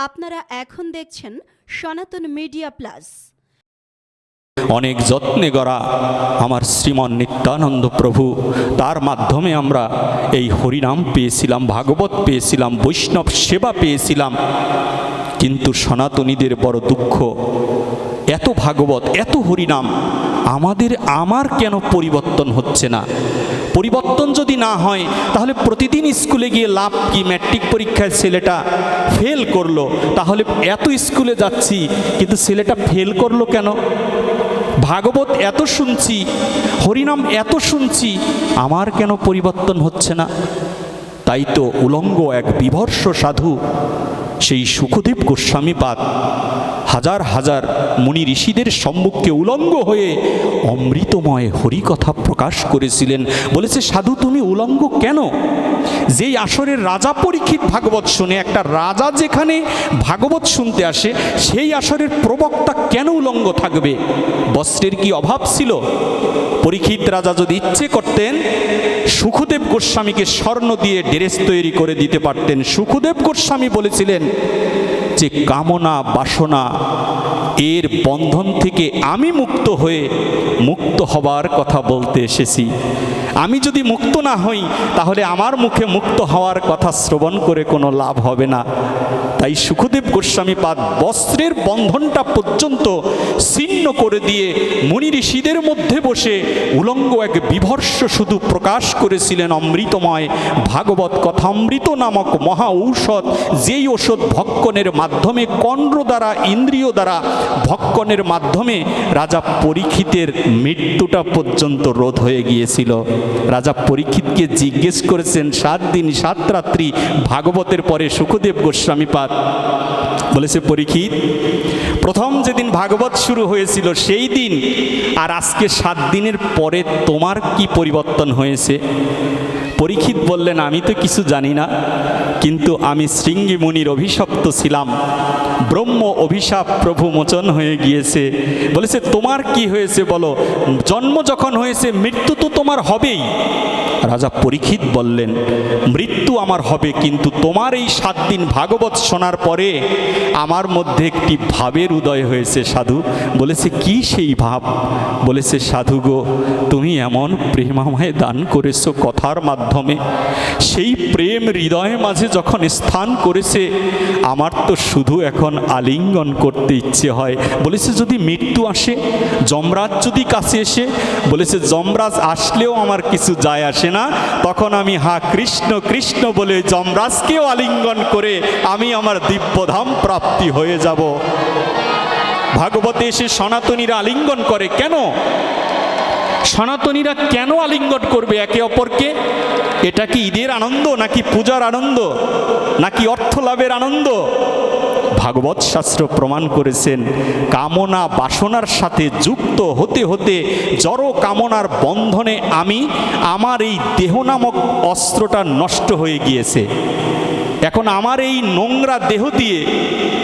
আপনারা এখন দেখছেন সনাতন মিডিয়া প্লাস। অনেক যত্নে গড়া আমার শ্রীমন নিত্যানন্দ প্রভু, তার মাধ্যমে আমরা এই হরিনাম পেয়েছিলাম, ভাগবত পেয়েছিলাম, বৈষ্ণব সেবা পেয়েছিলাম। কিন্তু সনাতনীদের বড় দুঃখ, এত ভাগবত, এত হরিনাম, আমার কেন পরিবর্তন হচ্ছে না? পরিবর্তন যদি না হয় তাহলে প্রতিদিন স্কুলে গিয়ে লাভ কি? ম্যাট্রিক পরীক্ষায় ছেলেটা ফেল করলো, তাহলে এত স্কুলে যাচ্ছি কিন্তু ছেলেটা ফেল করলো কেন? ভাগবত এত শুনছি, হরিনাম এত শুনছি, আমার কেন পরিবর্তন হচ্ছে না? তাই তো উলঙ্গ এক বিভর্ষ সাধু সেই শুকদেব গোস্বামীপাদ হাজার হাজার মুনি ঋষিদের সম্মুখে উলঙ্গ হয়ে অমৃতময় হরিকথা প্রকাশ করেছিলেন। বলেছে, সাধু তুমি উলঙ্গ কেন? যেই আসরের রাজা পরীক্ষিত ভাগবত শুনে, একটা রাজা যেখানে ভাগবত শুনতে আসে, সেই আসরের প্রবক্তা কেন উলঙ্গ থাকবে? বস্ত্রের কি অভাব ছিল? পরীক্ষিত রাজা যদি ইচ্ছে করতেন শুকদেব গোস্বামীকে স্বর্ণ দিয়ে ড্রেস তৈরি করে দিতে পারতেন। শুকদেব গোস্বামী বলেছিলেন যে কামনা বাসনা এর বন্ধন থেকে আমি মুক্ত হয়ে মুক্ত হবার কথা বলতে এসেছি। আমি যদি মুক্ত না হই তাহলে আমার মুখে মুক্ত হওয়ার কথা শ্রবণ করে কোনো লাভ হবে না। তাই শুকদেব গোস্বামীপাদ বস্ত্রের বন্ধনটা পর্যন্ত ছিন্ন করে দিয়ে মুনি ঋষিদের মধ্যে বসে উলঙ্গ এক বিভর্ষ শুধু প্রকাশ করেছিলেন অমৃতময় ভাগবত কথামৃত নামক মহা ঔষধ। যেই ঔষধ ভক্ষণের মাধ্যমে কর্ণ দ্বারা, ইন্দ্রিয় দ্বারা ভক্ষণের মাধ্যমে রাজা পরীক্ষিতের মৃত্যুটা পর্যন্ত রোধ হয়ে গিয়েছিল। রাজা পরীক্ষিতকে জিজ্ঞেস করেছেন 7 দিন 7 রাত্রি ভাগবতের পরে শুকদেব গোস্বামীপাদ বলেছে, পরীক্ষিত, প্রথম যেদিন ভাগবত শুরু হয়েছিল সেই দিন আর আজকে 7 দিনের পরে তোমার কি পরিবর্তন হয়েছে? পরীক্ষিত বললেন, আমি তো কিছু জানি না, কিন্তু আমি শৃঙ্গি মুনির অভিশপ্ত ছিলাম, ব্রহ্ম অভিশাপ প্রভু মোচন হয়ে গিয়েছে। বলেছে, তোমার কি হয়েছে বলো? জন্ম যখন হয়েছে মৃত্যু তো তোমার হবেই। রাজা পরীক্ষিত বললেন, মৃত্যু আমার হবে, কিন্তু তোমার এই 7 দিন ভাগবত শোনার পরে আমার মধ্যে একটি ভাবের উদয় হয়েছে সাধু। বলেছে, কি সেই ভাব? বলেছে, সাধু গো, তুমি এমন প্রেমাময় দান করেছো কথার মাধ্যমে, সেই প্রেম হৃদয়ে মাঝে যখন স্থান করেছে আমার তো শুধু এখন আলিঙ্গন করতে ইচ্ছে হয়। বলেছে, যদি মৃত্যু আসে, যমরাজ যদি কাছে এসে, বলেছে যমরাজ আসলেও আমার কিছু যায় আসে না, তখন আমি হা কৃষ্ণ কৃষ্ণ বলে যমরাজকেও আলিঙ্গন করে আমি আমার দিব্যধাম প্রাপ্তি হয়ে যাব। ভাগবতে এসে সনাতনীরা আলিঙ্গন করে কেন? সনাতনীরা কেন আলিঙ্গন করবে একে অপরকে? এটা কি ঈদের আনন্দ, নাকি পূজার আনন্দ, নাকি অর্থ লাভের আনন্দ? ভাগবত শাস্ত্র প্রমাণ করেছেন কামনা বাসনার সাথে যুক্ত হতে হতে জড় কামনার বন্ধনে আমার এই দেহ নামক অস্ত্রটা নষ্ট হয়ে গিয়েছে। এখন আমার এই নোংরা দেহ দিয়ে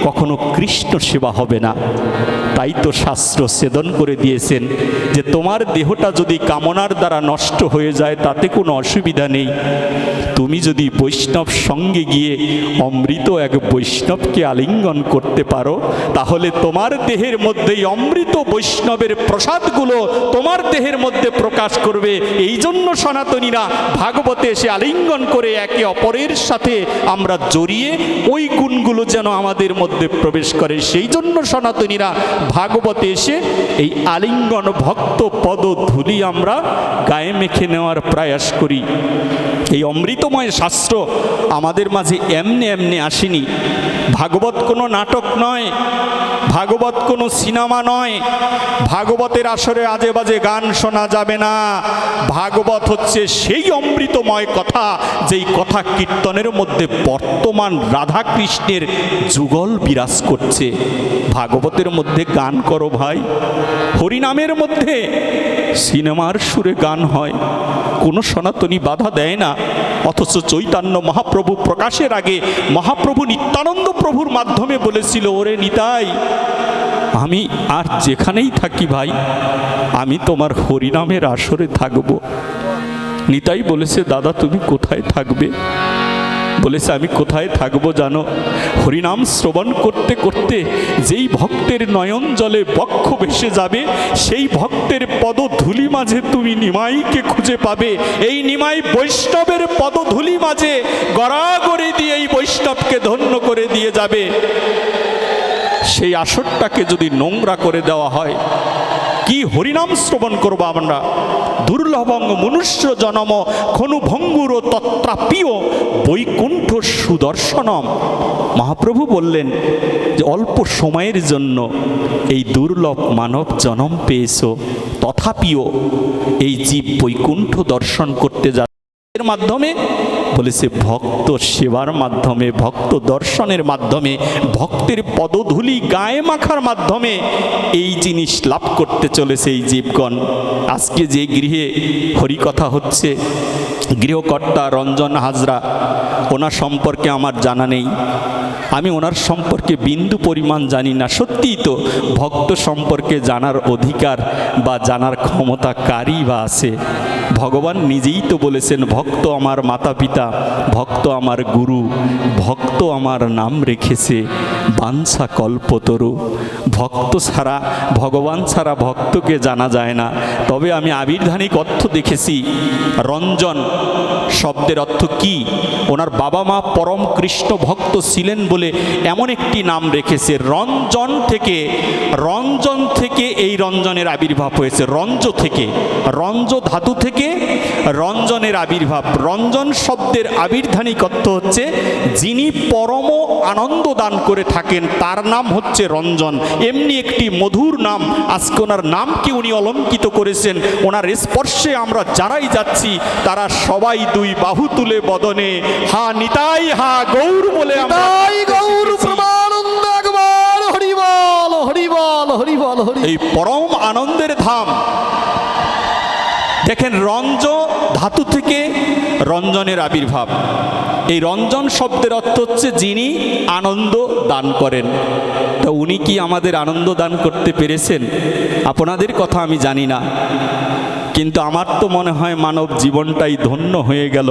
কখনো কৃষ্ণ সেবা হবে না। তাই তো শাস্ত্র ছেদন করে দিয়েছেন যে তোমার দেহটা যদি কামনার দ্বারা নষ্ট হয়ে যায় তাতে কোনো অসুবিধা নেই। তুমি যদি বৈষ্ণব সঙ্গে গিয়ে অমৃত এক বৈষ্ণবকে আলিঙ্গন করতে পারো তাহলে তোমার দেহের মধ্যেই অমৃত বৈষ্ণবের প্রসাদগুলো তোমার দেহের মধ্যে প্রকাশ করবে। এই জন্য সনাতনীরা ভাগবতে এসে আলিঙ্গন করে একে অপরের সাথে আমরা জড়িয়ে ওই গুণগুলো যেন আমাদের মধ্যে প্রবেশ করে। সেই জন্য সনাতনীরা ভাগবতে এসে এই আলিঙ্গন ভক্ত পদ ধুলি আমরা গায়ে মেখে নেওয়ার প্রয়াস করি। এই অমৃতময় শাস্ত্র আমাদের মাঝে এমনি এমনি আসেনি। ভাগবত কোনো নাটক নয়, ভাগবত কোনো সিনেমা নয়, ভাগবতের আসরে আজে বাজে গান শোনা যাবে না। ভাগবত হচ্ছে সেই অমৃতময় কথা যেই কথা কীর্তনের মধ্যে বর্তমান রাধা কৃষ্ণের যুগল বিরাজ করছে। ভাগবতের মধ্যে গান করো ভাই, হরিনামের মধ্যে সিনেমার সুরে গান হয়, কোনো সনাতনী বাধা দেয় না। অথচ চৈতন্য মহাপ্রভু প্রকাশের আগে মহাপ্রভু নিত্যানন্দ প্রভুর মাধ্যমে বলেছিল, ওরে নিতাই, আমি আর যেখানেই থাকি ভাই, আমি তোমার হরিনামের আসরে থাকব। নিতাই বলেছে, দাদা তুমি কোথায় থাকবে? বলেছে আমি কোথায় থাকবো জানো? হরিনাম শ্রবণ করতে করতে যেই ভক্তের নয়ন জলে বক্ষ ভেসে যাবে, সেই ভক্তের পদধূলি মাঝে তুমি নিমাইকে খুঁজে পাবে। এই নিমাই বৈষ্ণবের পদধূলি মাঝে গড়াগড়ি দিয়ে এই বৈষ্ণবকে ধন্য করে দিয়ে যাবে। সেই আসরটাকে যদি নোংরা করে দেওয়া হয়, কি হরিনাম শ্রবণ করবো আমরা? দুর্লভং মনুষ্য জনম খনু ভঙ্গুর তত্রাপ্রিয় বৈকুণ্ঠ সুদর্শনম। মহাপ্রভু বললেন যে অল্প সময়ের জন্য এই দুর্লভ মানব জনম পেয়েছো, তথাপিও এই জীব বৈকুণ্ঠ দর্শন করতে যা এর মাধ্যমে বলেছে ভক্ত সেবার মাধ্যমে, ভক্ত দর্শনের মাধ্যমে, ভক্তের পদধূলি গায়ে মাখার মাধ্যমে এই জিনিস লাভ করতে চলেছে এই জীবগণ। আজকে যে গৃহে হরিকথা হচ্ছে, গৃহকর্তা রঞ্জন হাজরা, ওনার সম্পর্কে আমার জানা নেই, আমি ওনার সম্পর্কে বিন্দু পরিমাণ জানি না। সত্যিই তো ভক্ত সম্পর্কে জানার অধিকার বা জানার ক্ষমতা কারই বা আছে? ভগবান নিজেই তো বলেছেন ভক্ত আমার মাতা পিতা, ভক্ত আমার গুরু, ভক্ত আমার নাম রেখেছে বাঞ্ছা কল্পতরু। ভক্ত ছাড়া, ভগবান ছাড়া ভক্তকে জানা যায় না। তবে আমি আবির্ধানিক অর্থ দেখেছি। রঞ্জন শব্দের অর্থ কি? ওনার বাবা মা পরম কৃষ্ণ ভক্ত ছিলেন বলে এমন একটি নাম রেখেছে। রঞ্জন থেকে এই রঞ্জনের আবির্ভাব হয়েছে। রঞ্জ ধাতু থেকে রঞ্জনের আবির্ভাব। রঞ্জন শব্দের আবির্ধানিক অর্থ হচ্ছে যিনি পরম আনন্দ দান করে থাকেন, তার নাম হচ্ছে রঞ্জন। এমনি একটি মধুর নাম। আজকে ওনার নামকে উনি অলঙ্কিত করেছেন। ওনার স্পর্শে আমরা যারাই যাচ্ছি তারা সবাই দুই বাহু তুলে বদনে হা নিতাই হা গৌর বলে এই পরম আনন্দের ধাম। দেখেন, রঞ্জ ধাতু থেকে রঞ্জনের আবির্ভাব। এই রঞ্জন শব্দের অর্থ হচ্ছে যিনি আনন্দ দান করেন। তো উনি কি আমাদের আনন্দ দান করতে পেরেছেন? আপনাদের কথা আমি জানি না, কিন্তু আমার তো মনে হয় মানব জীবনটাই ধন্য হয়ে গেল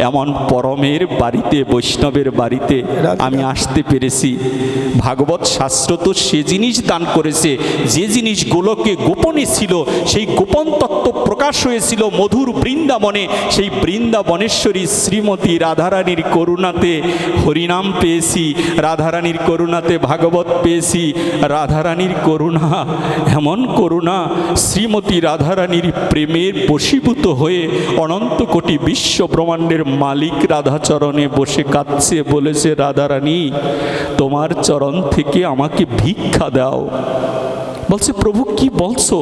এমন পরমের বাড়িতে, বৈষ্ণবের বাড়িতে আমি আসতে পেরেছি। ভাগবত শাস্ত্র তো সে জিনিস দান করেছে যে জিনিস গোলকে গোপনে ছিল। সেই গোপন তত্ত্ব প্রকাশ হয়েছিল মধুর বৃন্দাবনে। সেই বৃন্দাবনেশ্বরী শ্রীমতী রাধারানীর করুণাতে হরিনাম পেয়েছি, রাধারানীর করুণাতে ভাগবত পেয়েছি। রাধারানীর করুণা, এমন করুণা, শ্রীমতী রাধারানীর প্রেমের বশীভূত হয়ে অনন্ত কোটি বিশ্ব ব্রহ্মাণ্ডের মালিক রাধাচরণে বসে কাঁদছে, বলেছে রাধারানী তোমার চরণ থেকে আমাকে ভিক্ষা দাও। বলছে প্রভু কি বলছো,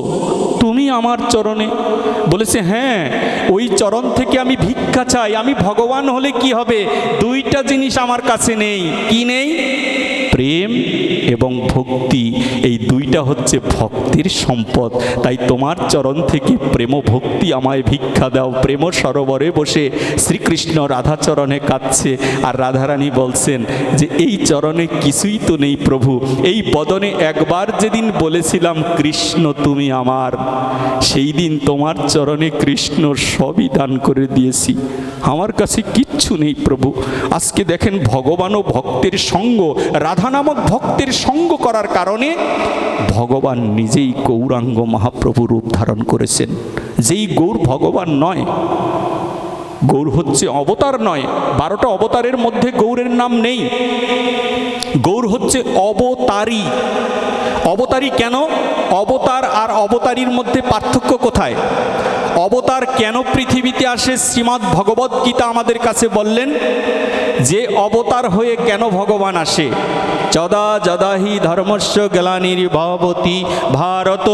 তুমি আমার চরণে? বলেছে হ্যাঁ, ওই চরণ থেকে আমি ভিক্ষা চাই। আমি ভগবান হলে কি হবে? দুইটা জিনিস আমার কাছে নেই। কি নেই? প্রেম এবং ভক্তি। এই দুইটা হচ্ছে ভক্তির সম্পদ। তাই তোমার চরণ থেকে প্রেম ভক্তি আমায় ভিক্ষা দাও। প্রেম সরোবরে বসে শ্রীকৃষ্ণ রাধাচরণে কাঁদছে, আর রাধারানী বলছেন যে এই চরণে কিছুই তো নেই প্রভু। এই বদনে একবার যেদিন বলেছিলাম কৃষ্ণ তুমি আমার, সেই দিন তোমার চরণে কৃষ্ণ সবই দান করে দিয়েছি। আমার কাছে কিচ্ছু নেই প্রভু। আজকে দেখেন, ভগবান ও ভক্তের সঙ্গ, রাধা নামক ভক্তের সঙ্গ করার কারণে ভগবান নিজেই গৌরাঙ্গ মহাপ্রভু রূপ ধারণ করেছেন। যেই গৌর ভগবান নয়, গৌর হচ্ছে অবতার নয়। 12টা অবতারের মধ্যে গৌরের নাম নেই। গৌর হচ্ছে অবতারী। অবতারী কেন? অবতার আর অবতারীর মধ্যে পার্থক্য কোথায়? অবতার কেন পৃথিবীতে আসে? শ্রীমদ্ ভগবদ গীতা আমাদের কাছে বললেন যে অবতার হয়ে কেন ভগবান আসে। যদা যদা হি ধর্মস্য গ্লানির্ভবতি ভারত,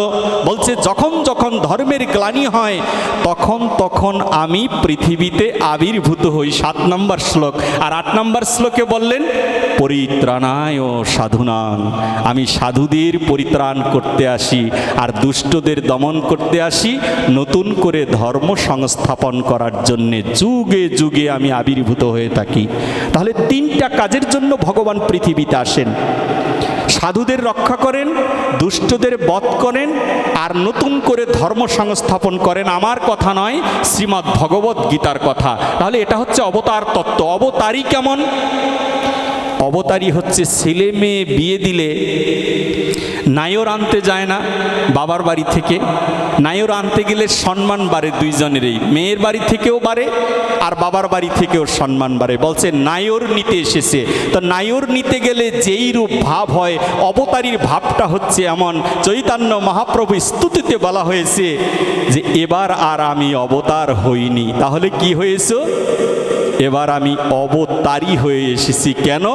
বলছে যখন যখন ধর্মের গ্লানি হয় তখন তখন আমি পৃথিবীতে আবির্ভূত হই। 7 নম্বর শ্লোক। আর 8 নম্বর শ্লোকে বললেন পরিত্রাণায় সাধুনাং, আমি সাধুদের পরিত্রাণ করতে আসি আর দুষ্টদের দমন করতে আসি, নতুন করে ধর্ম সংস্থাপন করার জন্যে যুগে যুগে আমি আবির্ভূত হয়ে থাকি। তাহলে 3টা কাজের জন্য ভগবান পৃথিবীতে আসেন। সাধুদের রক্ষা করেন, দুষ্টদের বধ করেন, আর নতুন করে ধর্ম সংস্থাপন করেন। আমার কথা নয়, শ্রীমদ্ ভগবত গীতার কথা। তাহলে এটা হচ্ছে অবতার তত্ত্ব। অবতারই কেমন? অবতারই হচ্ছে ছেলে মেয়ে বিয়ে দিলে নায়র আনতে যায় না বাবার বাড়ি থেকে। নায়র আনতে গেলে সম্মান বাড়ে দুইজনেরই, মেয়ের বাড়ি থেকেও বাড়ে আর বাবার বাড়ি থেকেও সম্মান বাড়ে। বলছে নায়র নিতে এসেছে। তো নায়র নিতে গেলে যেই রূপ ভাব হয়, অবতারীর ভাবটা হচ্ছে এমন। চৈতন্য মহাপ্রভু স্তুতিতে বলা হয়েছে যে এবার আর আমি অবতার হইনি। তাহলে কি হয়েছে? এবার আমি অবতারী হয়ে এসেছি। কেন?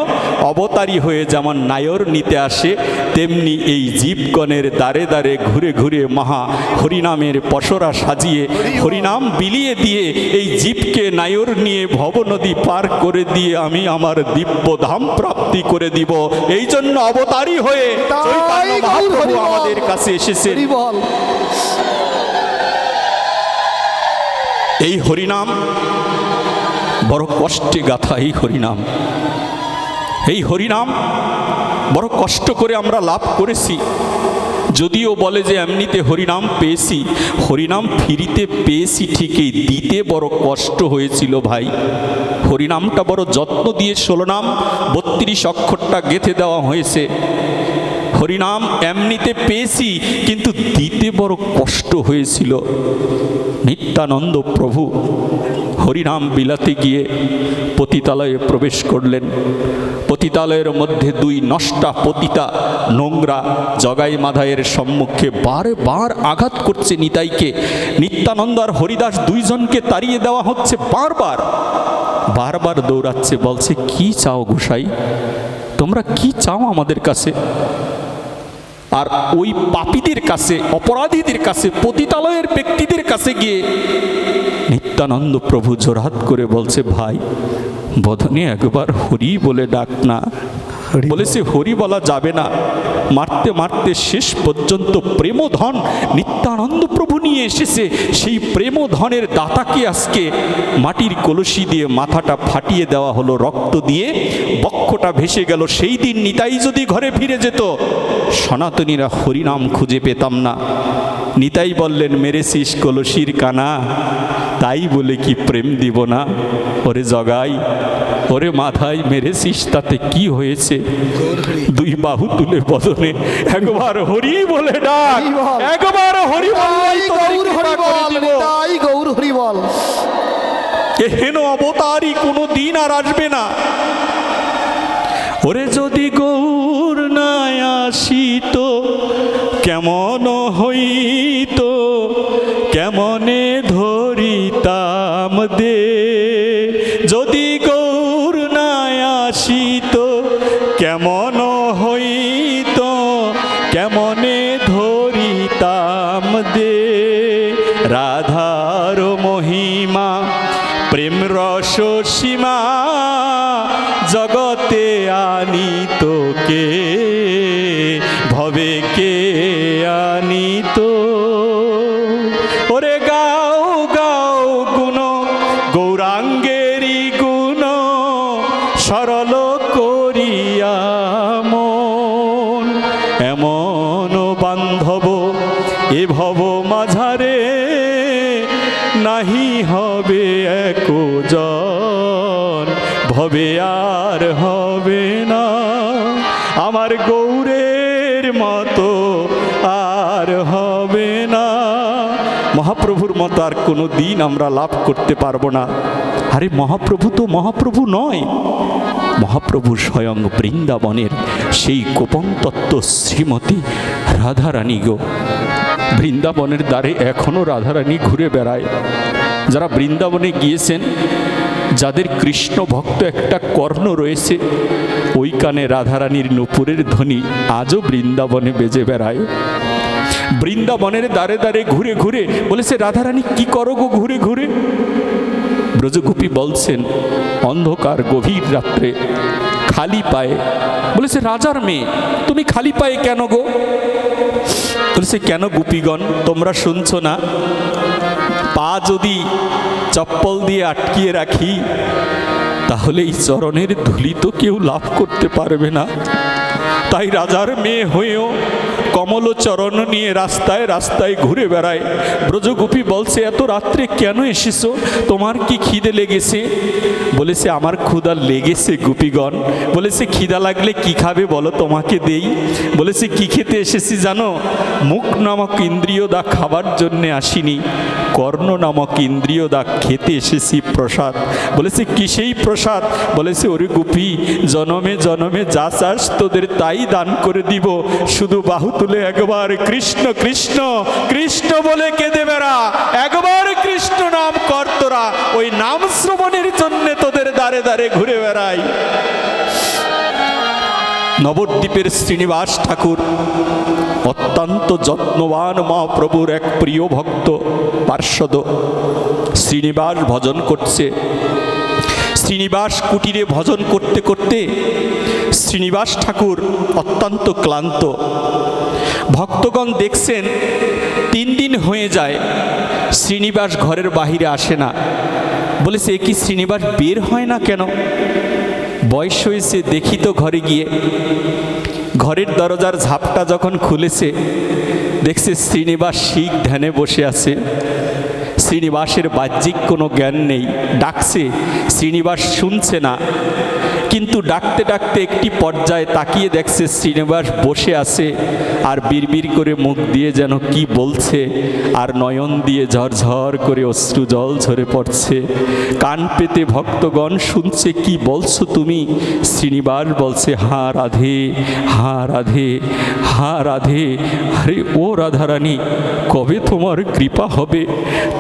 অবতারী হয়ে যেমন নায়র নিতে আসে, তেমনি এই জীবগণের দ্বারে দ্বারে ঘুরে ঘুরে মহা হরিনামের পসরা সাজিয়ে হরিনাম বিলিয়ে দিয়ে এই জীবকে নায়র নিয়ে ভবনদী পার করে দিয়ে আমি আমার দিব্য ধাম প্রাপ্তি করে দিব। এই জন্য অবতারী হয়ে চৈতন্য মহাপ্রভু আমাদের কাছে এসেছে। এই হরিনাম বড় কষ্টে গাথা। এই হরিনাম, এই হরিনাম বড় কষ্ট করে আমরা লাভ করেছি। যদিও বলে যে এমনিতে হরিনাম পেয়েছি, হরিনাম ফিরিতে পেয়েছি ঠিকই, দিতে বড় কষ্ট হয়েছিল ভাই। হরিনামটা বড় যত্ন দিয়ে 16 নাম 32 অক্ষরটা গেঁথে দেওয়া হয়েছে। হরিনাম এমনিতে পেয়েছি, কিন্তু দিতে বড় কষ্ট হয়েছিল। নিত্যানন্দ প্রভু হরিনাম বিলাতে গিয়ে পতিতালয়ে প্রবেশ করলেন। পতিতালয়ের মধ্যে 2 নষ্টা পতিতা নোংরা জগাই মাধায়ের সম্মুখে বারবার আঘাত করছে নিতাইকে। নিত্যানন্দ আর হরিদাস দুইজনকে তাড়িয়ে দেওয়া হচ্ছে। বারবার বারবার দৌড়াচ্ছে, বলছে কি চাও গোসাই, তোমরা কি চাও আমাদের কাছে? আর ওই পাপীদের কাছে, অপরাধীদের কাছে, পতিতালয়ের ব্যক্তিদের কাছে গিয়ে নিত্যানন্দ প্রভু জোরহাত করে বলছে, ভাই বদনে একবার হরি বলে ডাক না। বলেছে হরি বলা যাবে না। মারতে মারতে শেষ পর্যন্ত প্রেমধন নিত্যানন্দ প্রভু নিয়ে এসেছে। সেই প্রেমধনের দাতাকে আজকে মাটির কলসি দিয়ে মাথাটা ফাটিয়ে দেওয়া হলো, রক্ত দিয়ে বক্ষটা ভেসে গেল। সেই দিন নিতাই যদি ঘরে ফিরে যেত, সনাতনীরা হরিনাম খুঁজে পেতাম না। নিতাই বললেন, মেরেছিস কলসির কানা, তাই বলে কি প্রেম দিব না? ওরে জগাই, ওরে মাথায় মেরেছিস, তাতে কি হয়েছে? 2 বাহু তুলে বদনে একবার হরি বলে ডাক, একবার হরি বল। হেন অবতারই কোনো দিন আর আসবে না। ওরে যদি গৌর না আসিত, কেমন হইত, কেমনে ধরিতাম দে। যদি গৌর না আসিত, কেমন হইত, কেমনে ধরিতাম দে। রাধার মহিমা প্রেম রস সীমা, জগতে আনিত কে, ভবে কে আনিত। ওরে গাও গাও গুণ গৌরাঙ্গেরই গুণ, সরল করিয়া মন। এমন বান্ধব এ ভব মাঝারে, নাহি হবে একজন, ভবে আর হবে না। আমার গৌরের মতো আর হবে না। মহাপ্রভুর মতো আর কোনো দিন আমরা লাভ করতে পারবো না। আরে মহাপ্রভু তো মহাপ্রভু নয়, মহাপ্রভু স্বয়ং বৃন্দাবনের সেই গোপন তত্ত্ব শ্রীমতী রাধারানী গো। বৃন্দাবনের দ্বারে এখনও রাধারানী ঘুরে বেড়ায়। যারা বৃন্দাবনে গিয়েছেন, যাদের কৃষ্ণ ভক্ত একটা কর্ণ রয়েছে, ওই কানে রাধারানীর নূপুরের ধ্বনি আজও বৃন্দাবনে বেজে বেড়ায়। বৃন্দাবনের দ্বারে দ্বারে ঘুরে ঘুরে বলেছে, রাধারানী কি করো গো ঘুরে ঘুরে? ব্রজগোপী বলছেন, অন্ধকার গভীর রাত্রে খালি পায়ে। বলেছে, রাজার মেয়ে তুমি খালি পায়ে কেন গো? বলেছে, কেন গোপীগণ তোমরা শুনছো না? পা যদি চপ্পল দিয়ে আটকিয়ে রাখি, তাহলে এই চরণের ধুলি তো কেউ লাভ করতে পারবে না। তাই রাজার মেয়ে হয়েও কমলচরণ নিয়ে রাস্তায় রাস্তায় ঘুরে বেড়ায়। ব্রজগোপী বলছে, এত রাত্রে কেন এসেছো? তোমার কি খিদে লেগেছে? বলেছে, আমার ক্ষুধা লেগেছে গোপীগণ। বলেছে, খিদা লাগলে কি খাবে বলো, তোমাকে দেই। বলেছে, কি খেতে এসেছি জানো? মুখ নামক ইন্দ্রিয় দা খাবার জন্যে আসিনি, কর্ণ নামক ইন্দ্রিয় দা খেতে এসেছি প্রসাদ। বলেছে, কি সেই প্রসাদ? বলেছে, ওরে গোপী, জনমে জনমে যা চাস তোদের তাই দান করে দিব, শুধু বাহু তুলে একবার কৃষ্ণ কৃষ্ণ কৃষ্ণ বলে কেঁদে বেড়া, একবার কৃষ্ণ নাম কর তোরা, ওই নাম শ্রবণের জন্য তোদের দ্বারে দ্বারে ঘুরে বেড়াই। নবদ্বীপের শ্রীনিবাস ঠাকুর অত্যন্ত যত্নবান মহাপ্রভুর এক প্রিয় ভক্ত পার্শ্বদ। শ্রীনিবাস ভজন করছে। শ্রীনিবাস কুটিরে ভজন করতে করতে শ্রীনিবাস ঠাকুর অত্যন্ত ক্লান্ত। ভক্তগণ দেখছেন 3 দিন হয়ে যায় শ্রীনিবাস ঘরের বাহিরে আসে না। বলেছে, এ কি শ্রীনিবাস বের হয় না কেন? বয়স হয়েছে, দেখি তো ঘরে গিয়ে। ঘরের দরজার ঝাপটা যখন খুলেছে, দেখছে শ্রীনিবাস শিখ ধ্যানে বসে আছে। শ্রীনিবাসের বাহ্যিক কোনো জ্ঞান নেই। ডাকছে, শ্রীনিবাস শুনছে না। কিন্তু ডাকতে ডাকতে একটি পর্যায়ে তাকিয়ে দেখছে শ্রীনিবাস বসে আছে আর বিড়বিড় করে মুখ দিয়ে যেন কি বলছে, আর নয়ন দিয়ে ঝরঝর করে অশ্রু জল ঝরে পড়ছে। কান পেতে ভক্তগণ শুনছে, কি বলছো তুমি? শ্রীনিবাস বলছে, হা রাধে, হা রাধে, হা রাধে। আরে ও রাধারানী, কবে তোমার কৃপা হবে?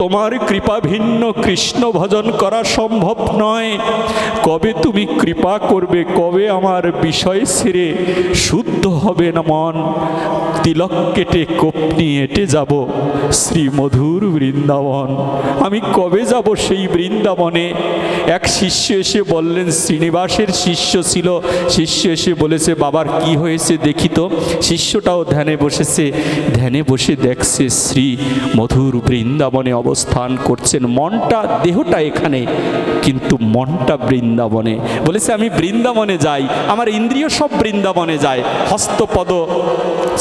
তোমার কৃপা ভিন্ন কৃষ্ণ ভজন করা সম্ভব নয়। কবে তুমি কৃপা করবে? কবে আমার বিষয় ছেড়ে শুদ্ধ হবে না মন? তিলক কেটে কোপনি হেঁটে যাব শ্রী মধুর বৃন্দাবন। আমি কবে যাব সেই বৃন্দাবনে? এক শিষ্য এসে বললেন, শ্রীনিবাসের শিষ্য ছিল। শিষ্য এসে বলেছে, বাবার কি হয়েছে দেখি তো। শিষ্যটাও ধ্যানে বসেছে। ধ্যানে বসে দেখছে শ্রী মধুর বৃন্দাবনে অবস্থান করছেন। মনটা, দেহটা এখানে, কিন্তু মনটা বৃন্দাবনে। বলেছে, আমি বৃন্দাবনে যাই, আমার ইন্দ্রিয় সব বৃন্দাবনে যায়। হস্তপদ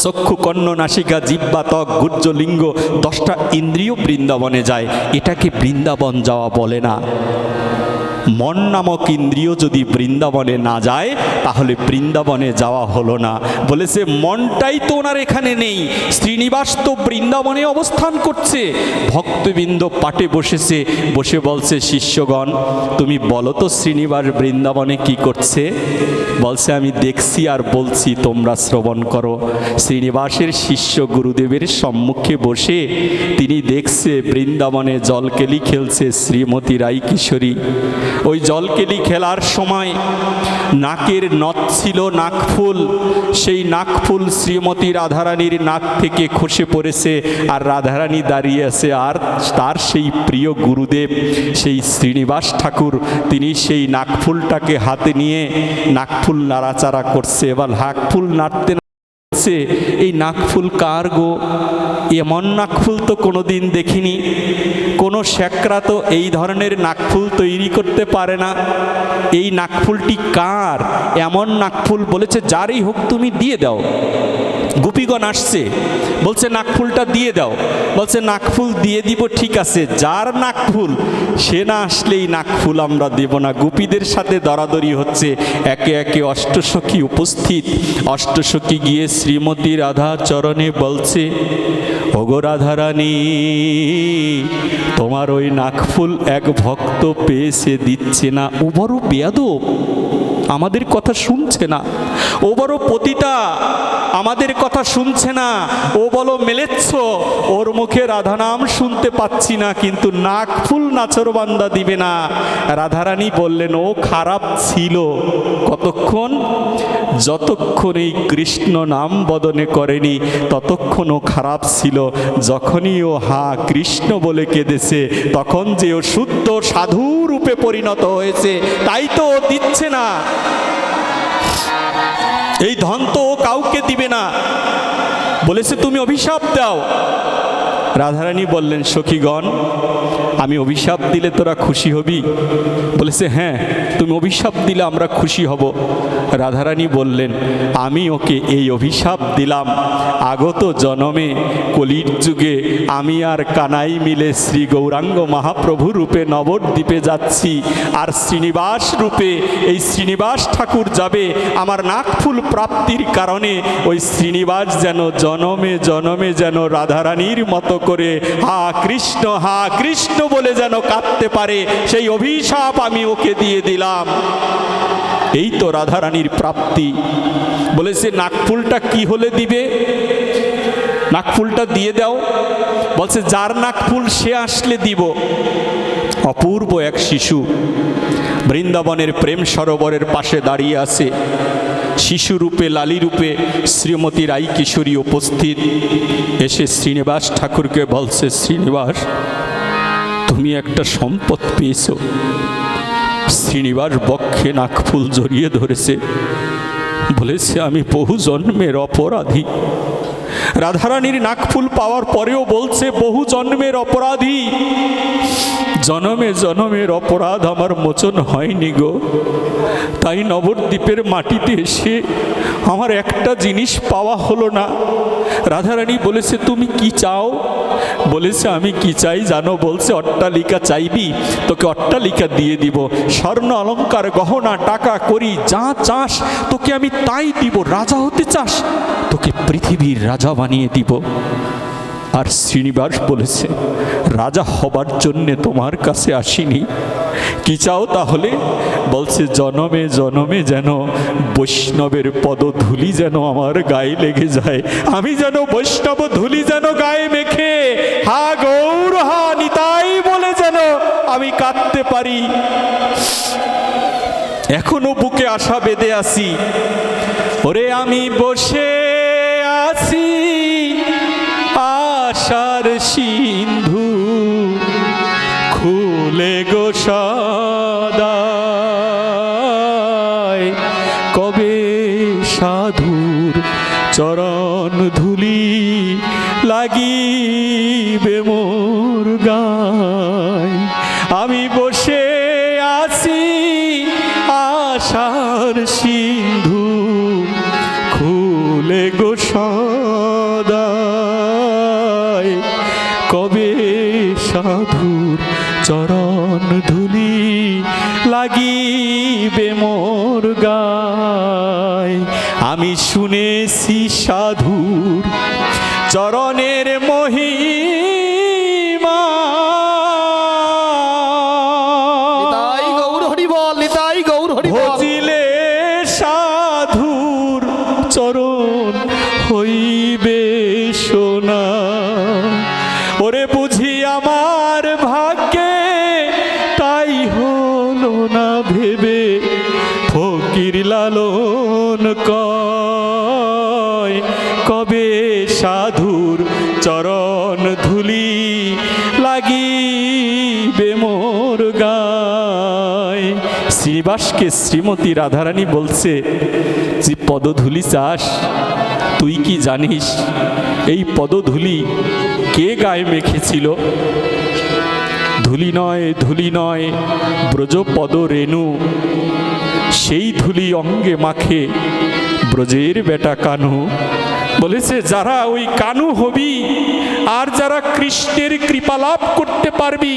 চক্ষু কর্ণ নাসিকা জিহ্বা ত্বক গুর্জ লিঙ্গ 10টা ইন্দ্রিয় বৃন্দাবনে যায়। এটাকে বৃন্দাবন যাওয়া বলে না। মন নামক ইন্দ্রিয় যদি বৃন্দাবনে না যায়, তাহলে বৃন্দাবনে যাওয়া হলো না। বলেছে, মনটাই তো ওনার এখানে নেই। শ্রীনিবাস তো বৃন্দাবনে অবস্থান করছে। ভক্তবৃন্দ পাটে বসেছে, বসে বলছে, শিষ্যগণ তুমি বলো তো শ্রীনিবাস বৃন্দাবনে কি করছে? বলছে, আমি দেখছি আর বলছি, তোমরা শ্রবণ করো। শ্রীনিবাসের শিষ্য গুরুদেবের সম্মুখে বসে তিনি দেখছে বৃন্দাবনে জলকেলি খেলছে শ্রীমতী রাই কিশোরী। ওই জলকেলি খেলার সময় নাকের নথ ছিল নাকফুল, সেই নাকফুল শ্রীমতী রাধারানীর নাক থেকে খসে পড়েছে, আর রাধারানী দাঁড়িয়ে আছে। আর তার সেই প্রিয় গুরুদেব সেই শ্রীনিবাস ঠাকুর, তিনি সেই নাকফুলটাকে হাতে নিয়ে নাকফুল নাড়াচাড়া করছে। এবার নাকফুল নাড়তে নাড়তে, এই নাকফুল কার গো? এমন নাকফুল তো কোনোদিন দেখিনি। কোনো শেকরা তো এই ধরনের নাকফুল তৈরি করতে পারে না। এই নাকফুলটি কার? এমন নাকফুল। বলেছে, যারই হোক তুমি দিয়ে দাও। গোপীগণ আসছে, বলছে নাকফুলটা দিয়ে দাও। বলছে, নাকফুল দিয়ে দিব, ঠিক আছে, যার নাকফুল সে না আসলেই নাকফুল আমরা দেব না। গোপীদের সাথে দরাদরি হচ্ছে। একে একে অষ্টসখী উপস্থিত। অষ্টসখী গিয়ে শ্রীমতী রাধা চরণে বলছে, ওগো রাধারানী, তোমার ওই নাকফুল এক ভক্ত পেয়েছে, দিচ্ছে না। ও বড় বেয়াদব, আমাদের কথা শুনছে না। ও বড় পতিতা, আমাদের কথা শুনছে না। ও বলো মেলেচ্ছ, ওর মুখে রাধা নাম শুনতে পাচ্ছি না, কিন্তু নাকফুল নাচরবান্দা দিবে না। রাধারানী বললেন, ও খারাপ ছিল কতক্ষণ? যতক্ষণ এই কৃষ্ণ নাম বদনে করেনি ততক্ষণ ও খারাপ ছিল। যখনই ও হা কৃষ্ণ বলে কেঁদেছে, তখন যে ও শুদ্ধ সাধু রূপে পরিণত হয়েছে, তাই তো ও দিচ্ছে না। এই ধন তো ও কাউকে দিবে না। বলেছে তুমি অভিশাপ দাও। রাধারানী বললেন, সখীগণ, আমি অভিশাপ দিলে তোরা খুশি হবি? বলেছে, হ্যাঁ, তুমি অভিশাপ দিলে আমরা খুশি হব। রাধারানী বললেন, আমি ওকে এই অভিশাপ দিলাম, আগত জনমে কলির যুগে আমি আর কানাই মিলে শ্রী গৌরাঙ্গ মহাপ্রভু রূপে নবদ্বীপে যাচ্ছি, আর শ্রীনিবাস রূপে এই শ্রীনিবাস ঠাকুর যাবে আমার নাকফুল প্রাপ্তির কারণে। ওই শ্রীনিবাস যেন জনমে জনমে যেন রাধারানীর মতো করে হা কৃষ্ণ বলে যেন কাঁদতে পারে, সেই অভিশাপ আমি ওকে দিয়ে দিলাম। এই তো রাধারানীর প্রাপ্তি। বলেছে, নাকফুলটা কি হলে দিবে? নাকফুলটা দিয়ে দাও। বলছে, যার নাকফুল সে আসলে দিব। অপূর্ব এক শিশু বৃন্দাবনের প্রেম সরোবরের পাশে দাঁড়িয়ে আছে। শিশুরূপে লালীরূপে শ্রীমতী রাই কিশোরী উপস্থিত। এসে শ্রীনিবাস ঠাকুরকে বলছে, শ্রীনিবাস, তুমি একটা সম্পদ পেয়েছ। শ্রীনিবাস বক্ষে নাকফুল জড়িয়ে ধরেছে, বলেছে, আমি বহু জন্মের অপরাধী। রাধারানীর নাকফুল পাওয়ার পরেও বলছে, বহু জন্মের অপরাধী, জনমে জনমের অপরাধ আমার মোচন হয়নি গো। তাই নবদ্বীপের মাটিতে এসে আমার একটা জিনিস পাওয়া হলো না। রাধারানী বলেছে, তুমি কি চাও? বলেছে, আমি কি চাই জানো? বলছে, অট্টালিকা চাইবি? তোকে অট্টালিকা দিয়ে দিব, স্বর্ণ অলংকার গহনা টাকা করি যা চাস তোকে আমি তাই দিব। রাজা হতে চাস? তোকে পৃথিবীর রাজা বানিয়ে দিব। আর শ্রীনিবাস বলেছে, রাজা হবার জন্যে তোমার কাছে আসিনি। কি চাও তাহলে? বলছে, জনমে জনমে যেন বৈষ্ণবের পদধূলি যেন আমার গায়ে লেগে যায়, আমি যেন বৈষ্ণব ধূলি যেন গায়ে মেখে হা গৌর হা নিতাই বলে যেন আমি কাঁদতে পারি। এখনো বুকে আশা বেঁধে আছি। ওরে আমি বসে আছি আশার সিন্ধু খুলে গো সদাই, কবে সাধুর চরণ ধুলি লাগিবে মোর গায়। আমি বসে আছি আশার সিন্ধু খুলে গো সদাই, কবে সাধুর চরণ ধুলি লাগিবে মোর গায়। আমি শুনেছি সাধুর চরণের মহিমা, নিতাই গৌর হরি বল, নিতাই গৌর হরি বল। ভজিলে সাধুর চরণ হইবে সোনা। ওরে বুঝি আমার ভাগ্যে তাই হলো না ভেবে, ফকির লালন কয়, কবে সাধুর চরণ ধুলি লাগিবে মোর গায়। শ্রীনিবাসকে শ্রীমতী রাধারানী বলছে, যে পদধূলি চাস, তুই কি জানিস এই পদধূলি কে গায়ে মেখেছিল? ধুলি নয় ব্রজপদ রেণু, সেই ধুলি অঙ্গে মাখে ব্রজের বেটা কানু। বলেছে, যারা ওই কানু হবি আর যারা কৃষ্ণের কৃপা লাভ করতে পারবি,